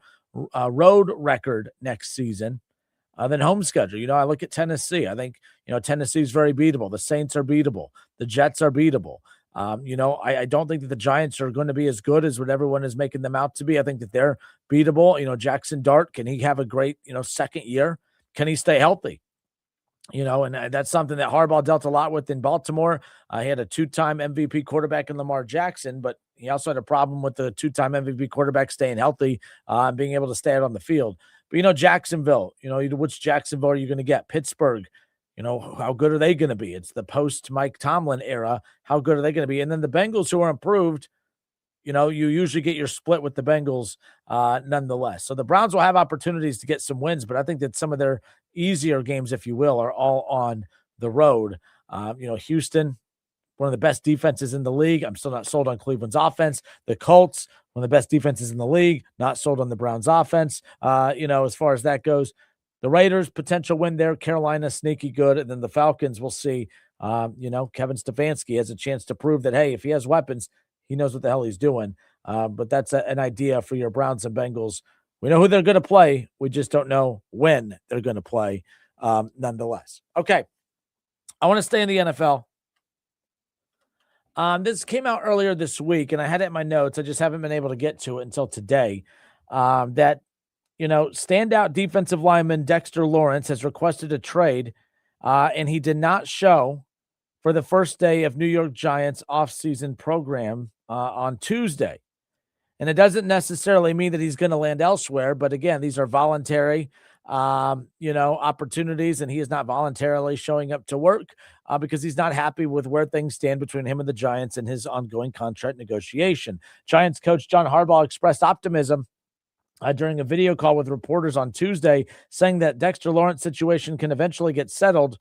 road record next season than home schedule. I look at Tennessee. I think, Tennessee's very beatable. The Saints are beatable. The Jets are beatable. I don't think that the Giants are going to be as good as what everyone is making them out to be. I think that they're beatable. Jackson Dart, can he have a great, second year? Can he stay healthy? And that's something that Harbaugh dealt a lot with in Baltimore. He had a 2-time MVP quarterback in Lamar Jackson, but he also had a problem with the 2-time MVP quarterback staying healthy and being able to stay out on the field. But, Jacksonville, which Jacksonville are you going to get? Pittsburgh, how good are they going to be? It's the post Mike Tomlin era. How good are they going to be? And then the Bengals, who are improved, you usually get your split with the Bengals nonetheless. So the Browns will have opportunities to get some wins, but I think that some of their easier games, if you will, are all on the road. Houston, one of the best defenses in the league. I'm still not sold on Cleveland's offense. The Colts, one of the best defenses in the league. Not sold on the Browns offense. As far as that goes, the Raiders, potential win there. Carolina, sneaky good. And then the Falcons, we'll see. Kevin Stefanski has a chance to prove that, hey, if he has weapons, he knows what the hell he's doing. But that's an idea for your Browns and Bengals. We know who they're going to play. We just don't know when they're going to play nonetheless. Okay. I want to stay in the NFL. This came out earlier this week, and I had it in my notes. I just haven't been able to get to it until today. That standout defensive lineman Dexter Lawrence has requested a trade, and he did not show for the first day of New York Giants offseason program on Tuesday. And it doesn't necessarily mean that he's going to land elsewhere, but again, these are voluntary, opportunities, and he is not voluntarily showing up to work because he's not happy with where things stand between him and the Giants and his ongoing contract negotiation. Giants coach John Harbaugh expressed optimism during a video call with reporters on Tuesday, saying that Dexter Lawrence situation can eventually get settled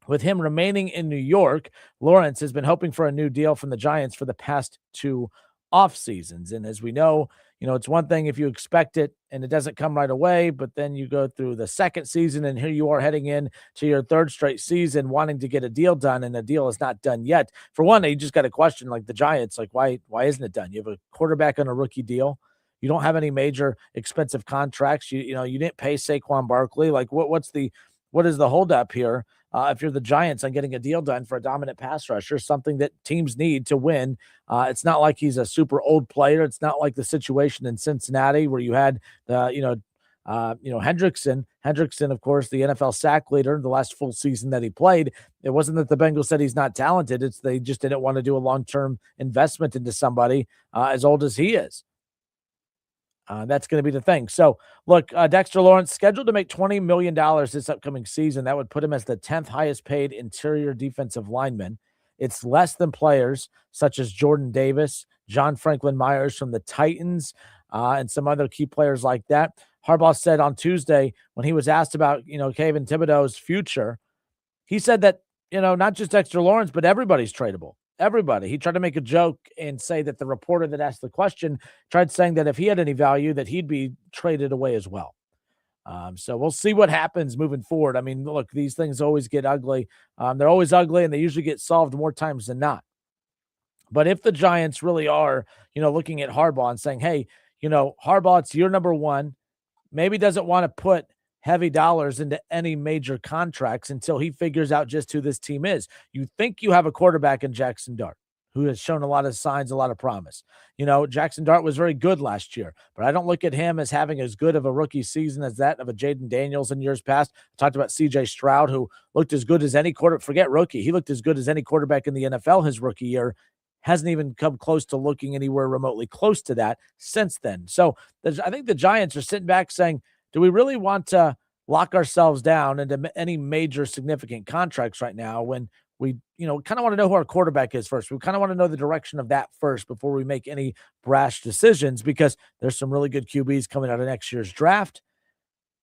with him remaining in New York. Lawrence has been hoping for a new deal from the Giants for the past 2 off seasons. And as we know, it's one thing if you expect it and it doesn't come right away, but then you go through the second season and here you are heading in to your 3rd straight season wanting to get a deal done, and the deal is not done yet. For one, you just got a question like the Giants, like why isn't it done? You have a quarterback on a rookie deal. You don't have any major expensive contracts. You didn't pay Saquon Barkley. Like what is the holdup here? If you're the Giants on getting a deal done for a dominant pass rusher, something that teams need to win. It's not like he's a super old player. It's not like the situation in Cincinnati where you had Hendrickson. Hendrickson, of course, the NFL sack leader, the last full season that he played. It wasn't that the Bengals said he's not talented. It's they just didn't want to do a long-term investment into somebody as old as he is. That's going to be the thing. So, look, Dexter Lawrence scheduled to make $20 million this upcoming season. That would put him as the 10th highest paid interior defensive lineman. It's less than players such as Jordan Davis, John Franklin Myers from the Titans, and some other key players like that. Harbaugh said on Tuesday when he was asked about, Kayvon Thibodeau's future, he said that, not just Dexter Lawrence, but everybody's tradable. Everybody. He tried to make a joke and say that the reporter that asked the question tried saying that if he had any value, that he'd be traded away as well. So we'll see what happens moving forward. I mean, look, these things always get ugly. They're always ugly, and they usually get solved more times than not. But if the Giants really are, looking at Harbaugh and saying, hey, Harbaugh, it's your number one, maybe doesn't want to put heavy dollars into any major contracts until he figures out just who this team is. You think you have a quarterback in Jackson Dart, who has shown a lot of signs, a lot of promise. Jackson Dart was very good last year, but I don't look at him as having as good of a rookie season as that of a Jaden Daniels in years past. I talked about C.J. Stroud, who looked as good as any forget rookie. He looked as good as any quarterback in the NFL his rookie year. Hasn't even come close to looking anywhere remotely close to that since then. So I think the Giants are sitting back saying, do we really want to lock ourselves down into any major significant contracts right now when we, kind of want to know who our quarterback is first? We kind of want to know the direction of that first before we make any brash decisions, because there's some really good QBs coming out of next year's draft,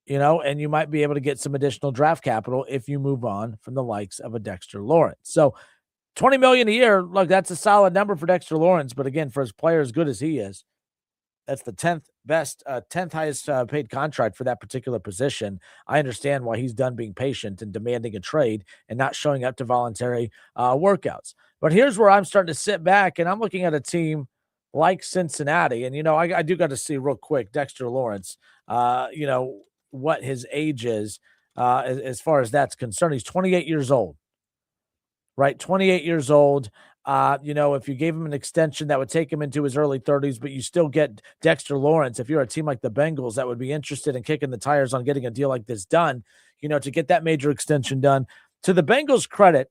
and you might be able to get some additional draft capital if you move on from the likes of a Dexter Lawrence. So $20 million a year, look, that's a solid number for Dexter Lawrence. But again, for his player as good as he is, that's the 10th highest paid contract for that particular position. I understand why he's done being patient and demanding a trade and not showing up to voluntary workouts. But here's where I'm starting to sit back, and I'm looking at a team like Cincinnati. And, I do got to see real quick Dexter Lawrence, what his age is as far as that's concerned. He's 28 years old, right? 28 years old. If you gave him an extension, that would take him into his early 30s, but you still get Dexter Lawrence. If you're a team like the Bengals that would be interested in kicking the tires on getting a deal like this done, to get that major extension done. To the Bengals' credit,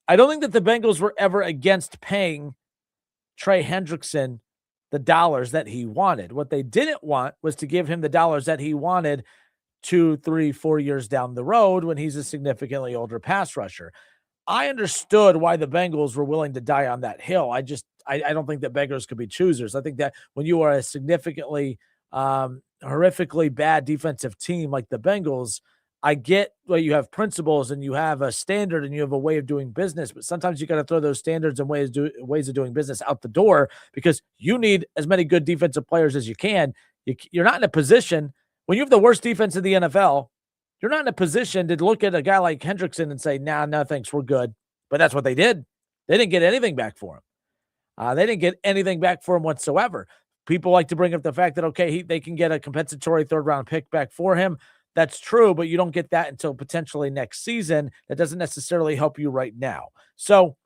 I don't think that the Bengals were ever against paying Trey Hendrickson the dollars that he wanted. What they didn't want was to give him the dollars that he wanted 2, 3, 4 years down the road when he's a significantly older pass rusher. I understood why the Bengals were willing to die on that hill. I don't think that beggars could be choosers. I think that when you are a significantly, horrifically bad defensive team like the Bengals, I get where you have principles and you have a standard and you have a way of doing business, but sometimes you got to throw those standards and ways of doing business out the door because you need as many good defensive players as you can. You're not in a position when you have the worst defense in the NFL. You're not in a position to look at a guy like Hendrickson and say, nah, no, thanks, we're good. But that's what they did. They didn't get anything back for him. They didn't get anything back for him whatsoever. People like to bring up the fact that, okay, they can get a compensatory third-round pick back for him. That's true, but you don't get that until potentially next season. That doesn't necessarily help you right now. So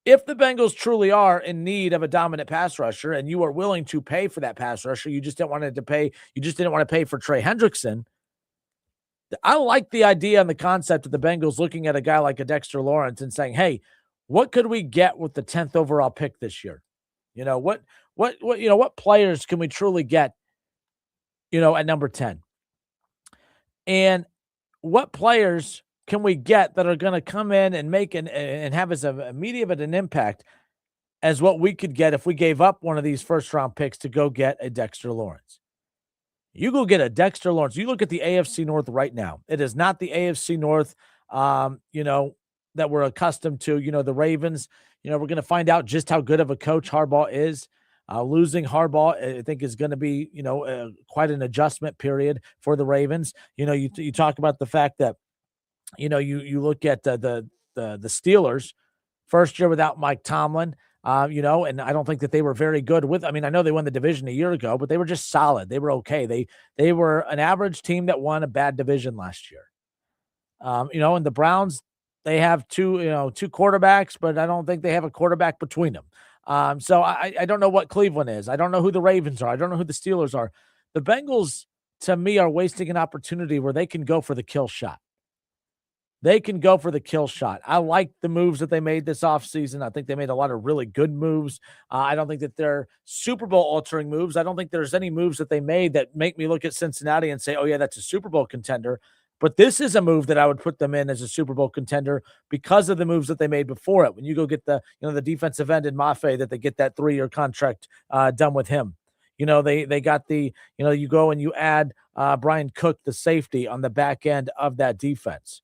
if the Bengals truly are in need of a dominant pass rusher and you are willing to pay for that pass rusher, you just didn't want to pay for Trey Hendrickson. I like the idea and the concept of the Bengals looking at a guy like a Dexter Lawrence and saying, hey, what could we get with the 10th overall pick this year? What players can we truly get, at number 10? And what players can we get that are going to come in and make and have as immediate of an impact as what we could get if we gave up one of these first-round picks to go get a Dexter Lawrence? You go get a Dexter Lawrence. You look at the AFC North right now. It is not the AFC North, that we're accustomed to. The Ravens, we're going to find out just how good of a coach Harbaugh is. Losing Harbaugh, I think, is going to be, quite an adjustment period for the Ravens. You talk about the fact that, you look at the Steelers, first year without Mike Tomlin. And I don't think that they were very good with. I mean, I know they won the division a year ago, but they were just solid. They were okay. They were an average team that won a bad division last year. And the Browns, they have two quarterbacks, but I don't think they have a quarterback between them. So I don't know what Cleveland is. I don't know who the Ravens are. I don't know who the Steelers are. The Bengals, to me, are wasting an opportunity where they can go for the kill shot. They can go for the kill shot. I like the moves that they made this offseason. I think they made a lot of really good moves. I don't think that they're Super Bowl altering moves. I don't think there's any moves that they made that make me look at Cincinnati and say, oh, yeah, that's a Super Bowl contender. But this is a move that I would put them in as a Super Bowl contender because of the moves that they made before it. When you go get the defensive end in Mafe, that they get that 3-year contract done with him. They got you go and you add Brian Cook, the safety, on the back end of that defense.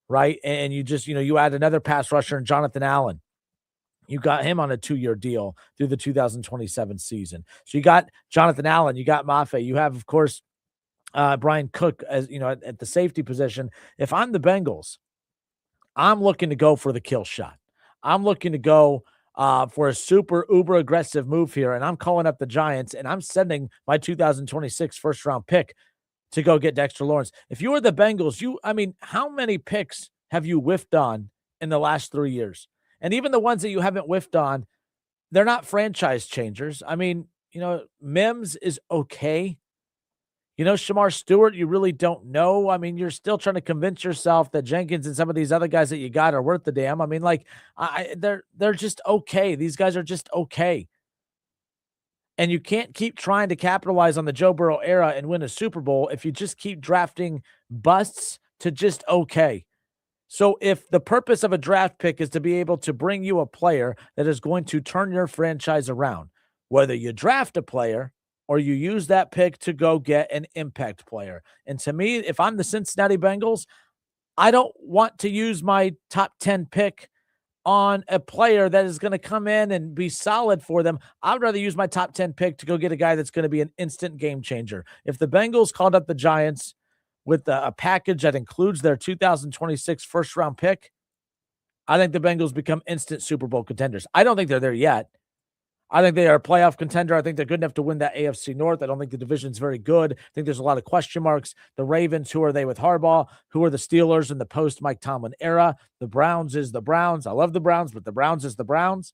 Right. And you just, you add another pass rusher and Jonathan Allen. You got him on a 2-year deal through the 2027 season. So you got Jonathan Allen, you got Mafe, you have, of course, Brian Cook as at the safety position. If I'm the Bengals, I'm looking to go for the kill shot. I'm looking to go for a super uber aggressive move here. And I'm calling up the Giants and I'm sending my 2026 first round pick to go get Dexter Lawrence. If you were the Bengals, how many picks have you whiffed on in the last 3 years? And even the ones that you haven't whiffed on, they're not franchise changers. Mims is okay. Shamar Stewart, you really don't know. You're still trying to convince yourself that Jenkins and some of these other guys that you got are worth the damn. They're just okay. These guys are just okay. And you can't keep trying to capitalize on the Joe Burrow era and win a Super Bowl if you just keep drafting busts to just okay. So if the purpose of a draft pick is to be able to bring you a player that is going to turn your franchise around, whether you draft a player or you use that pick to go get an impact player. And to me, if I'm the Cincinnati Bengals, I don't want to use my top 10 pick on a player that is going to come in and be solid for them. I would rather use my top 10 pick to go get a guy that's going to be an instant game changer. If the Bengals called up the Giants with a package that includes their 2026 first round pick, I think the Bengals become instant Super Bowl contenders. I don't think they're there yet. I think they are a playoff contender. I think they're good enough to win that AFC North. I don't think the division's very good. I think there's a lot of question marks. The Ravens, who are they with Harbaugh? Who are the Steelers in the post-Mike Tomlin era? The Browns is the Browns. I love the Browns, but the Browns is the Browns.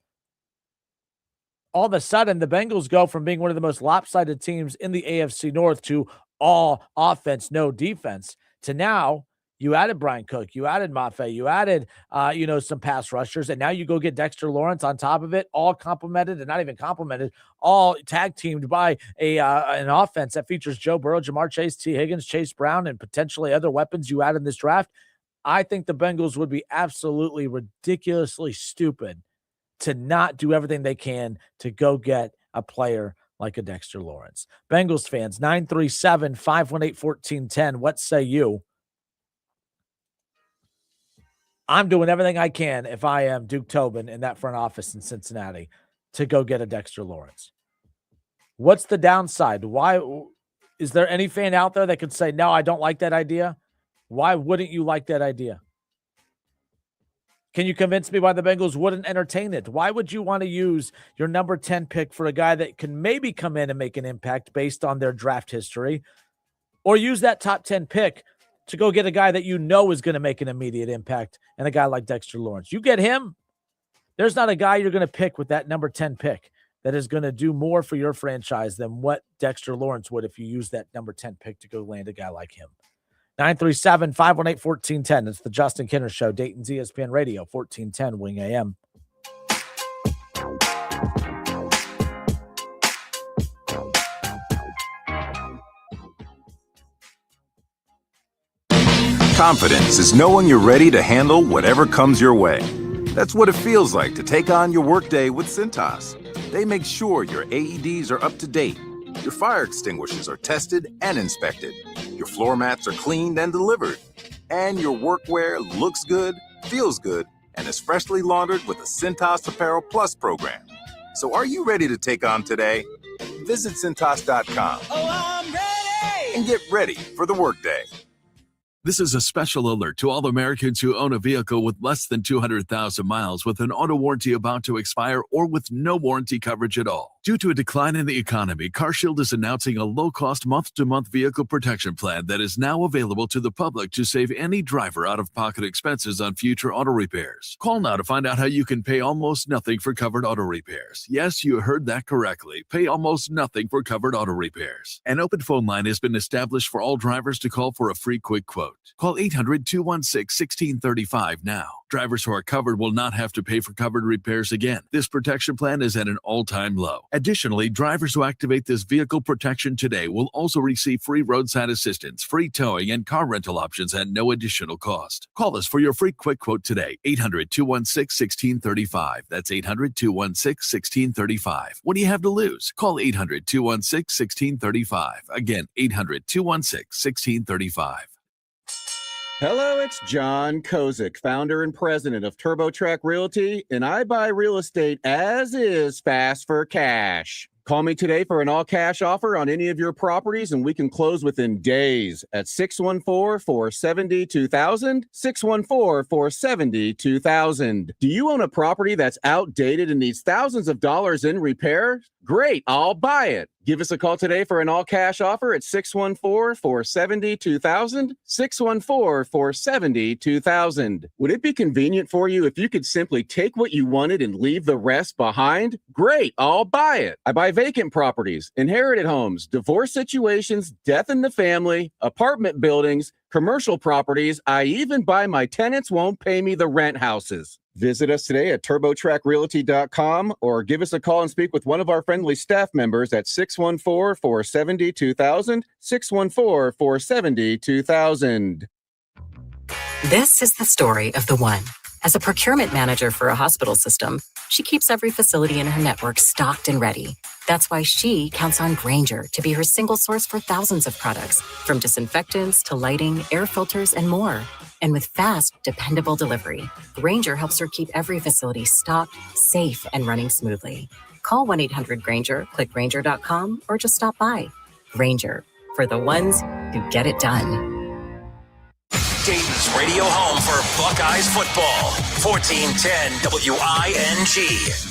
All of a sudden, the Bengals go from being one of the most lopsided teams in the AFC North to all offense, no defense, to now You added Brian Cook. You added Mafe. You added, some pass rushers. And now you go get Dexter Lawrence on top of it, all complemented and not even complemented, all tag teamed by an offense that features Joe Burrow, Jamar Chase, T. Higgins, Chase Brown, and potentially other weapons you add in this draft. I think the Bengals would be absolutely ridiculously stupid to not do everything they can to go get a player like a Dexter Lawrence. Bengals fans, 937-518-1410. What say you? I'm doing everything I can if I am Duke Tobin in that front office in Cincinnati to go get a Dexter Lawrence. What's the downside? Why is there any fan out there that could say, no, I don't like that idea? Why wouldn't you like that idea? Can you convince me why the Bengals wouldn't entertain it? Why would you want to use your number 10 pick for a guy that can maybe come in and make an impact based on their draft history, or use that top 10 pick to go get a guy that you know is going to make an immediate impact, and a guy like Dexter Lawrence? You get him, there's not a guy you're going to pick with that number 10 pick that is going to do more for your franchise than what Dexter Lawrence would if you use that number 10 pick to go land a guy like him. 937-518-1410. It's the Justin Kinner Show, Dayton's ESPN Radio, 1410 Wing AM. Confidence is knowing you're ready to handle whatever comes your way. That's what it feels like to take on your workday with Cintas. They make sure your AEDs are up to date, your fire extinguishers are tested and inspected, your floor mats are cleaned and delivered, and your workwear looks good, feels good, and is freshly laundered with the Cintas Apparel Plus program. So are you ready to take on today? Visit Cintas.com and get ready for the workday. This is a special alert to all Americans who own a vehicle with less than 200,000 miles with an auto warranty about to expire or with no warranty coverage at all. Due to a decline in the economy, CarShield is announcing a low-cost month-to-month vehicle protection plan that is now available to the public to save any driver out-of-pocket expenses on future auto repairs. Call now to find out how you can pay almost nothing for covered auto repairs. Yes, you heard that correctly. Pay almost nothing for covered auto repairs. An open phone line has been established for all drivers to call for a free quick quote. Call 800-216-1635 now. Drivers who are covered will not have to pay for covered repairs again. This protection plan is at an all-time low. Additionally, drivers who activate this vehicle protection today will also receive free roadside assistance, free towing, and car rental options at no additional cost. Call us for your free quick quote today. 800-216-1635. That's 800-216-1635. What do you have to lose? Call 800-216-1635. Again, 800-216-1635. Hello, it's John Kozik, founder and president of TurboTrack Realty, and I buy real estate as is, fast for cash. Call me today for an all-cash offer on any of your properties, and we can close within days at 614-470-2000, 614-470-2000. Do you own a property that's outdated and needs thousands of dollars in repair? Great, I'll buy it. Give us a call today for an all-cash offer at 614-470-2000, 614-470-2000. Would it be convenient for you if you could simply take what you wanted and leave the rest behind? Great, I'll buy it. I buy vacant properties, inherited homes, divorce situations, death in the family, apartment buildings, commercial properties. I even buy my tenants won't pay me the rent houses. Visit us today at TurboTrackRealty.com or give us a call and speak with one of our friendly staff members at 614-470-2000, 614-470-2000. This is the story of the one. As a procurement manager for a hospital system, she keeps every facility in her network stocked and ready. That's why she counts on Grainger to be her single source for thousands of products, from disinfectants to lighting, air filters, and more. And with fast, dependable delivery, Grainger helps her keep every facility stocked, safe, and running smoothly. Call 1-800-GRAINGER, click Grainger.com, or just stop by. Grainger, for the ones who get it done. Dayton's radio home for Buckeyes football. 1410 WING.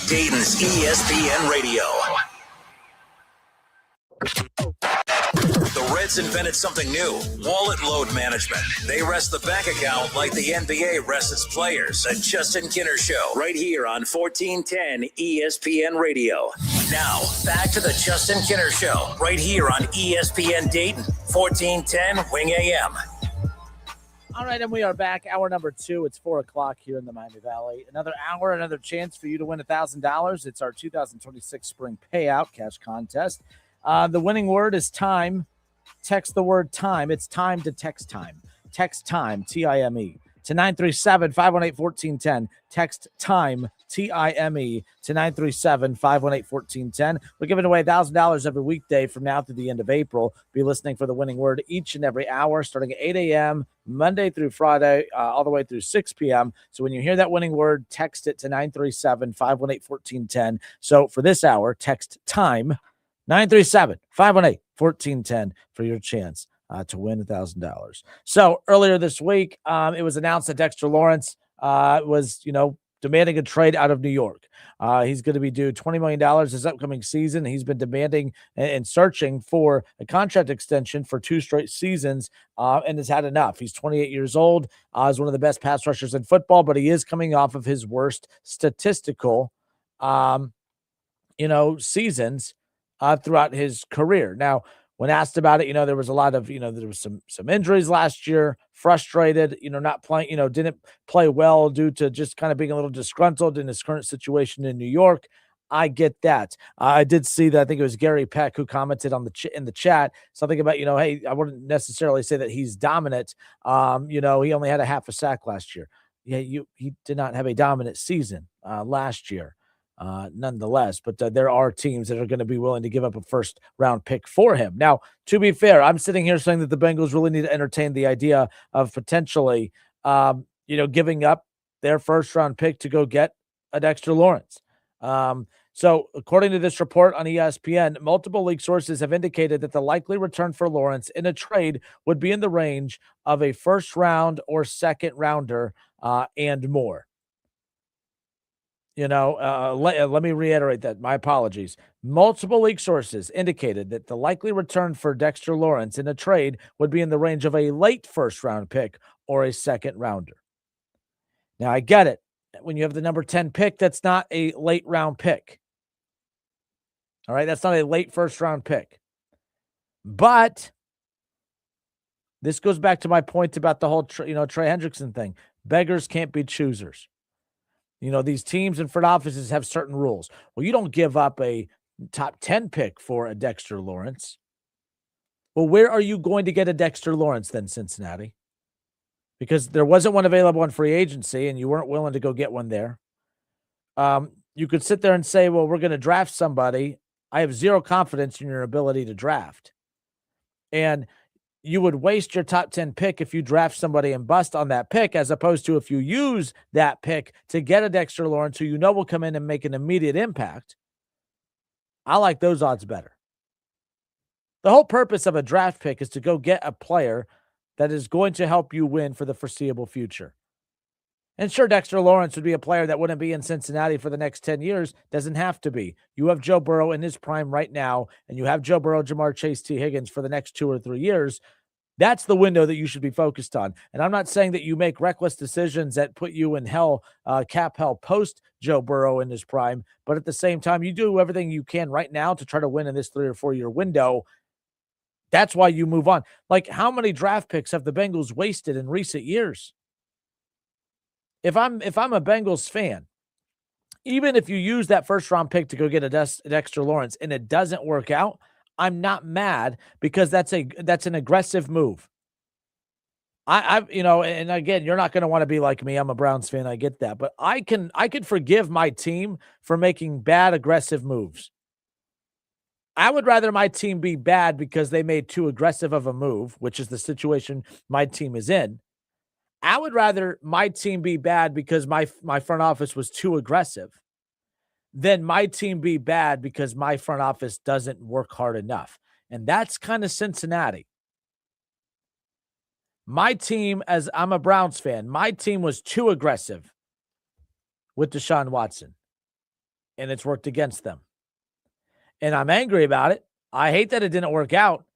Dayton's ESPN Radio. The Reds invented something new, wallet load management. They rest the bank account like the NBA rests its players. The Justin Kinner Show, right here on 1410 ESPN Radio. Now, back to the Justin Kinner Show, right here on ESPN Dayton, 1410 Wing AM. All right, and we are back. Hour number 2. It's 4 o'clock here in the Miami Valley. Another hour, another chance for you to win $1,000. It's our 2026 spring payout cash contest. The winning word is time. Text the word time. It's time to text time. Text time, T-I-M-E, to 937-518-1410. Text time, T-I-M-E, to 937-518-1410. We're giving away $1,000 every weekday from now through the end of April. Be listening for the winning word each and every hour, starting at 8 a.m., Monday through Friday, all the way through 6 p.m. So when you hear that winning word, text it to 937-518-1410. So for this hour, text time, 937-518-1410 for your chance to win $1,000. So earlier this week, it was announced that Dexter Lawrence was, demanding a trade out of New York. He's going to be due $20 million this upcoming season. He's been demanding and searching for a contract extension for 2 straight seasons and has had enough. He's 28 years old. He's one of the best pass rushers in football, but he is coming off of his worst statistical, seasons throughout his career. Now, when asked about it, there was a lot of, there was some injuries last year, frustrated, not playing, didn't play well due to just kind of being a little disgruntled in his current situation in New York. I get that. I did see that. I think it was Gary Peck who commented on in the chat something about, hey, I wouldn't necessarily say that he's dominant. He only had a half a sack last year. Yeah, he did not have a dominant season last year. Nonetheless, but there are teams that are going to be willing to give up a first-round pick for him. Now, to be fair, I'm sitting here saying that the Bengals really need to entertain the idea of potentially, giving up their first-round pick to go get a Dexter Lawrence. So, according to this report on ESPN, multiple league sources have indicated that the likely return for Lawrence in a trade would be in the range of a first-round or second-rounder and more. Let me reiterate that. My apologies. Multiple league sources indicated that the likely return for Dexter Lawrence in a trade would be in the range of a late first-round pick or a second-rounder. Now, I get it. When you have the number 10 pick, that's not a late-round pick. All right? That's not a late first-round pick. But this goes back to my point about the whole, Trey Hendrickson thing. Beggars can't be choosers. These teams and front offices have certain rules. Well, you don't give up a top 10 pick for a Dexter Lawrence. Well, where are you going to get a Dexter Lawrence then, Cincinnati? Because there wasn't one available in free agency, and you weren't willing to go get one there. You could sit there and say, well, we're going to draft somebody. I have zero confidence in your ability to draft. And you would waste your top 10 pick if you draft somebody and bust on that pick, as opposed to if you use that pick to get a Dexter Lawrence who will come in and make an immediate impact. I like those odds better. The whole purpose of a draft pick is to go get a player that is going to help you win for the foreseeable future. And sure, Dexter Lawrence would be a player that wouldn't be in Cincinnati for the next 10 years. Doesn't have to be. You have Joe Burrow in his prime right now, and you have Joe Burrow, Jamar Chase, T. Higgins for the next 2 or 3 years. That's the window that you should be focused on. And I'm not saying that you make reckless decisions that put you in hell, cap hell post Joe Burrow in his prime. But at the same time, you do everything you can right now to try to win in this 3 or 4 year window. That's why you move on. Like, how many draft picks have the Bengals wasted in recent years? If I'm a Bengals fan, even if you use that first-round pick to go get a Dexter Lawrence and it doesn't work out, I'm not mad, because that's an aggressive move. And again, you're not going to want to be like me. I'm a Browns fan. I get that, but I can forgive my team for making bad, aggressive moves. I would rather my team be bad because they made too aggressive of a move, which is the situation my team is in. I would rather my team be bad because my front office was too aggressive than my team be bad because my front office doesn't work hard enough. And that's kind of Cincinnati. My team, as I'm a Browns fan, my team was too aggressive with Deshaun Watson, and it's worked against them. And I'm angry about it. I hate that it didn't work out.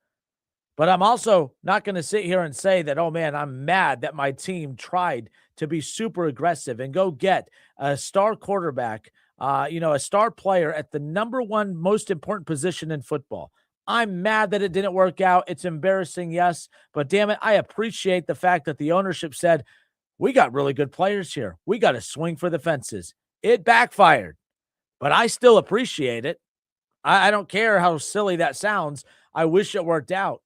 But I'm also not going to sit here and say that, oh, man, I'm mad that my team tried to be super aggressive and go get a star quarterback, a star player at the number one most important position in football. I'm mad that it didn't work out. It's embarrassing, yes, but damn it, I appreciate the fact that the ownership said, we got really good players here. We got to swing for the fences. It backfired, but I still appreciate it. I don't care how silly that sounds. I wish it worked out.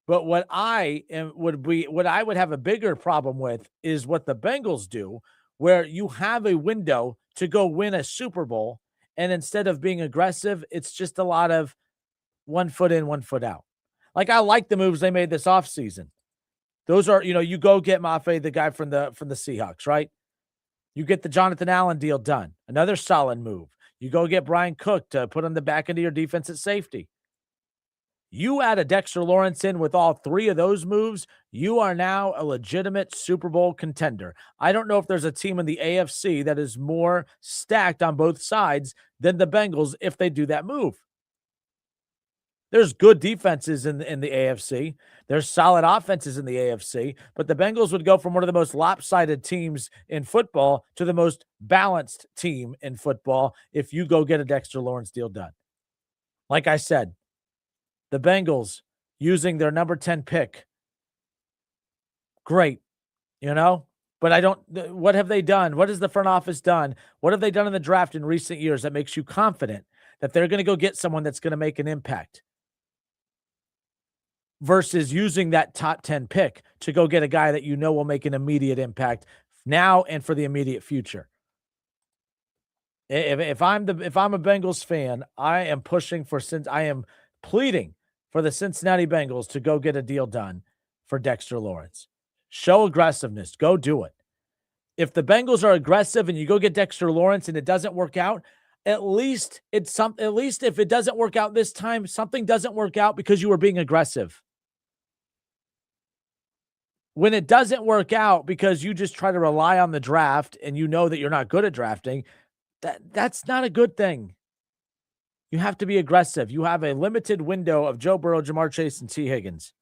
But what I would have a bigger problem with is what the Bengals do, where you have a window to go win a Super Bowl, and instead of being aggressive, it's just a lot of 1 foot in, 1 foot out. Like, I like the moves they made this offseason. Those are, you go get Mafe, the guy from the Seahawks, right? You get the Jonathan Allen deal done. Another solid move. You go get Brian Cook to put on the back end of your defense at safety. You add a Dexter Lawrence in with all three of those moves, you are now a legitimate Super Bowl contender. I don't know if there's a team in the AFC that is more stacked on both sides than the Bengals if they do that move. There's good defenses in the AFC. There's solid offenses in the AFC, but the Bengals would go from one of the most lopsided teams in football to the most balanced team in football if you go get a Dexter Lawrence deal done. Like I said, the Bengals using their number 10 pick. Great, but what have they done? What has the front office done? What have they done in the draft in recent years that makes you confident that they're going to go get someone that's going to make an impact versus using that top 10 pick to go get a guy that will make an immediate impact now and for the immediate future? If I'm a Bengals fan, I am pleading for the Cincinnati Bengals to go get a deal done for Dexter Lawrence. Show aggressiveness. Go do it. If the Bengals are aggressive and you go get Dexter Lawrence and it doesn't work out, at least if it doesn't work out this time, something doesn't work out because you were being aggressive. When it doesn't work out because you just try to rely on the draft and you know that you're not good at drafting, that's not a good thing. You have to be aggressive. You have a limited window of Joe Burrow, Jamar Chase, and T. Higgins.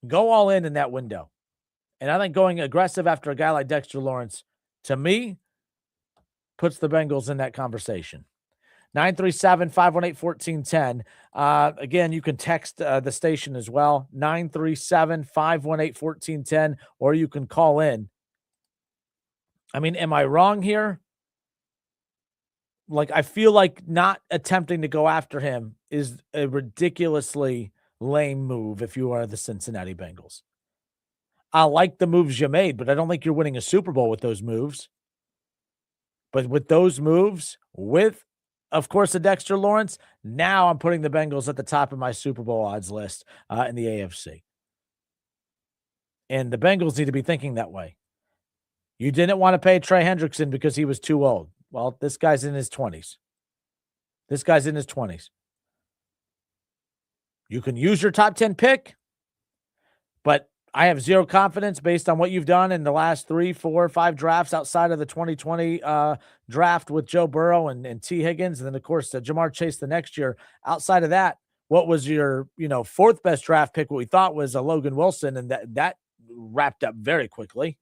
Go all in that window. And I think going aggressive after a guy like Dexter Lawrence, to me, puts the Bengals in that conversation. 937-518-1410. Again, you can text the station as well, 937-518-1410, or you can call in. I mean, am I wrong here? Like, I feel like not attempting to go after him is a ridiculously lame move if you are the Cincinnati Bengals. I like the moves you made, but I don't think you're winning a Super Bowl with those moves. But with those moves, with, of course, a Dexter Lawrence, now I'm putting the Bengals at the top of my Super Bowl odds list in the AFC. And the Bengals need to be thinking that way. You didn't want to pay Trey Hendrickson because he was too old. Well, this guy's in his 20s. You can use your top 10 pick, but I have zero confidence based on what you've done in the last 3, 4, 5 drafts outside of the 2020 draft with Joe Burrow and T. Higgins. And then, of course, Jamar Chase the next year. Outside of that, what was your, fourth best draft pick? What we thought was a Logan Wilson, and that wrapped up very quickly.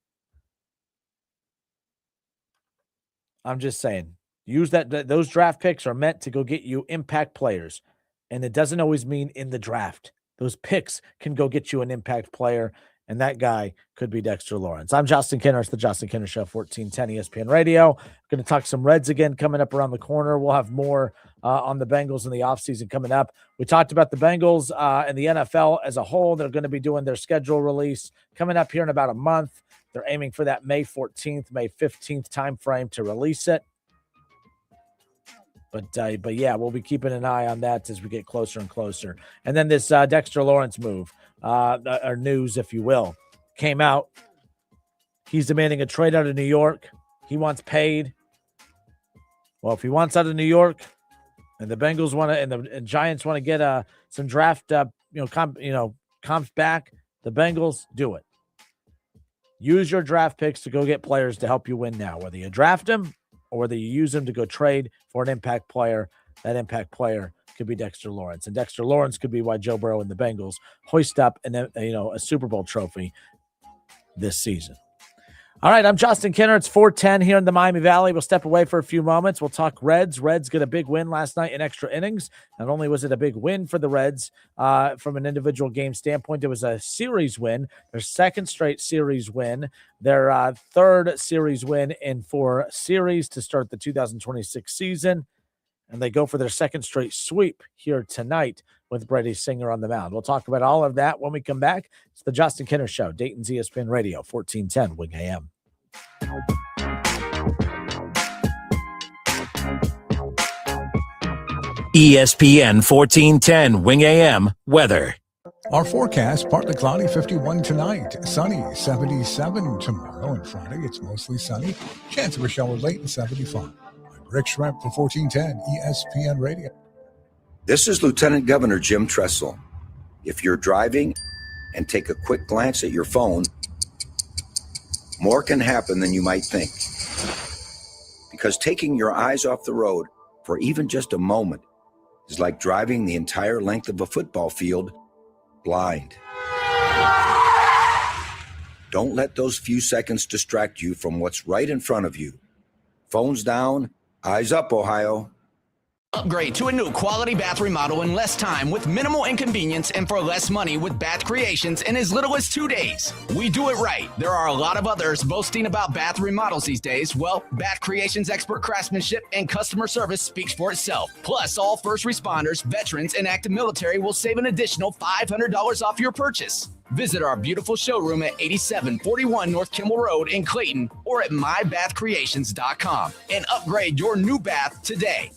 I'm just saying, use those draft picks are meant to go get you impact players. And it doesn't always mean in the draft. Those picks can go get you an impact player, and that guy could be Dexter Lawrence. I'm Justin Kinner. It's the Justin Kinner Show, 1410 ESPN Radio. Going to talk some Reds again coming up around the corner. We'll have more on the Bengals in the offseason coming up. We talked about the Bengals and the NFL as a whole. They're going to be doing their schedule release coming up here in about a month. They're aiming for that May 14th, May 15th timeframe to release it. But yeah, we'll be keeping an eye on that as we get closer and closer. And then this Dexter Lawrence move, or news, if you will, came out. He's demanding a trade out of New York. He wants paid. Well, if he wants out of New York, and the Bengals want to, and the Giants want to get some draft, comps back, the Bengals do it. Use your draft picks to go get players to help you win now, whether you draft them or whether you use them to go trade for an impact player. That impact player could be Dexter Lawrence. And Dexter Lawrence could be why Joe Burrow and the Bengals hoist up a Super Bowl trophy this season. All right, I'm Justin Kinner. It's 4:10 here in the Miami Valley. We'll step away for a few moments. We'll talk Reds. Reds get a big win last night in extra innings. Not only was it a big win for the Reds from an individual game standpoint, it was a series win, their second straight series win, their third series win in 4 series to start the 2026 season. And they go for their second straight sweep here tonight with Brady Singer on the mound. We'll talk about all of that when we come back. It's the Justin Kinner Show, Dayton's ESPN Radio, 1410 Wing AM. ESPN 1410 Wing AM weather. Our forecast, partly cloudy, 51 tonight. Sunny, 77 tomorrow and Friday. It's mostly sunny. Chance of a shower late and 75. I'm Rick Schrepp for 1410 ESPN Radio. This is Lieutenant Governor Jim Tressel. If you're driving and take a quick glance at your phone, more can happen than you might think. Because taking your eyes off the road for even just a moment is like driving the entire length of a football field blind. Don't let those few seconds distract you from what's right in front of you. Phones down, eyes up, Ohio. Upgrade to a new quality bath remodel in less time with minimal inconvenience and for less money with Bath Creations in as little as 2 days. We do it right. There are a lot of others boasting about bath remodels these days. Well, Bath Creations' expert craftsmanship and customer service speaks for itself. Plus, all first responders, veterans, and active military will save an additional $500 off your purchase. Visit our beautiful showroom at 8741 North Kimball Road in Clayton or at mybathcreations.com and upgrade your new bath today.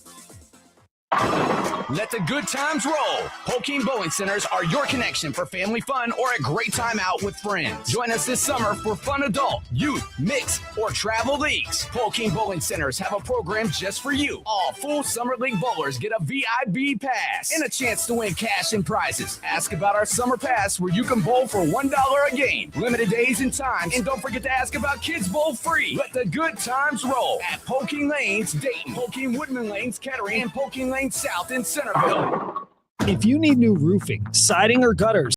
Let the good times roll. Polking Bowling Centers are your connection for family fun or a great time out with friends. Join us this summer for fun adult, youth, mixed, or travel leagues. Polking Bowling Centers have a program just for you. All full Summer League bowlers get a VIB pass and a chance to win cash and prizes. Ask about our Summer Pass where you can bowl for $1 a game. Limited days and times. And don't forget to ask about Kids Bowl free. Let the good times roll at Polking Lanes, Dayton, Polking Woodman Lanes, Kettering, and Polking Lanes South in Centerville. If you need new roofing, siding, or gutters,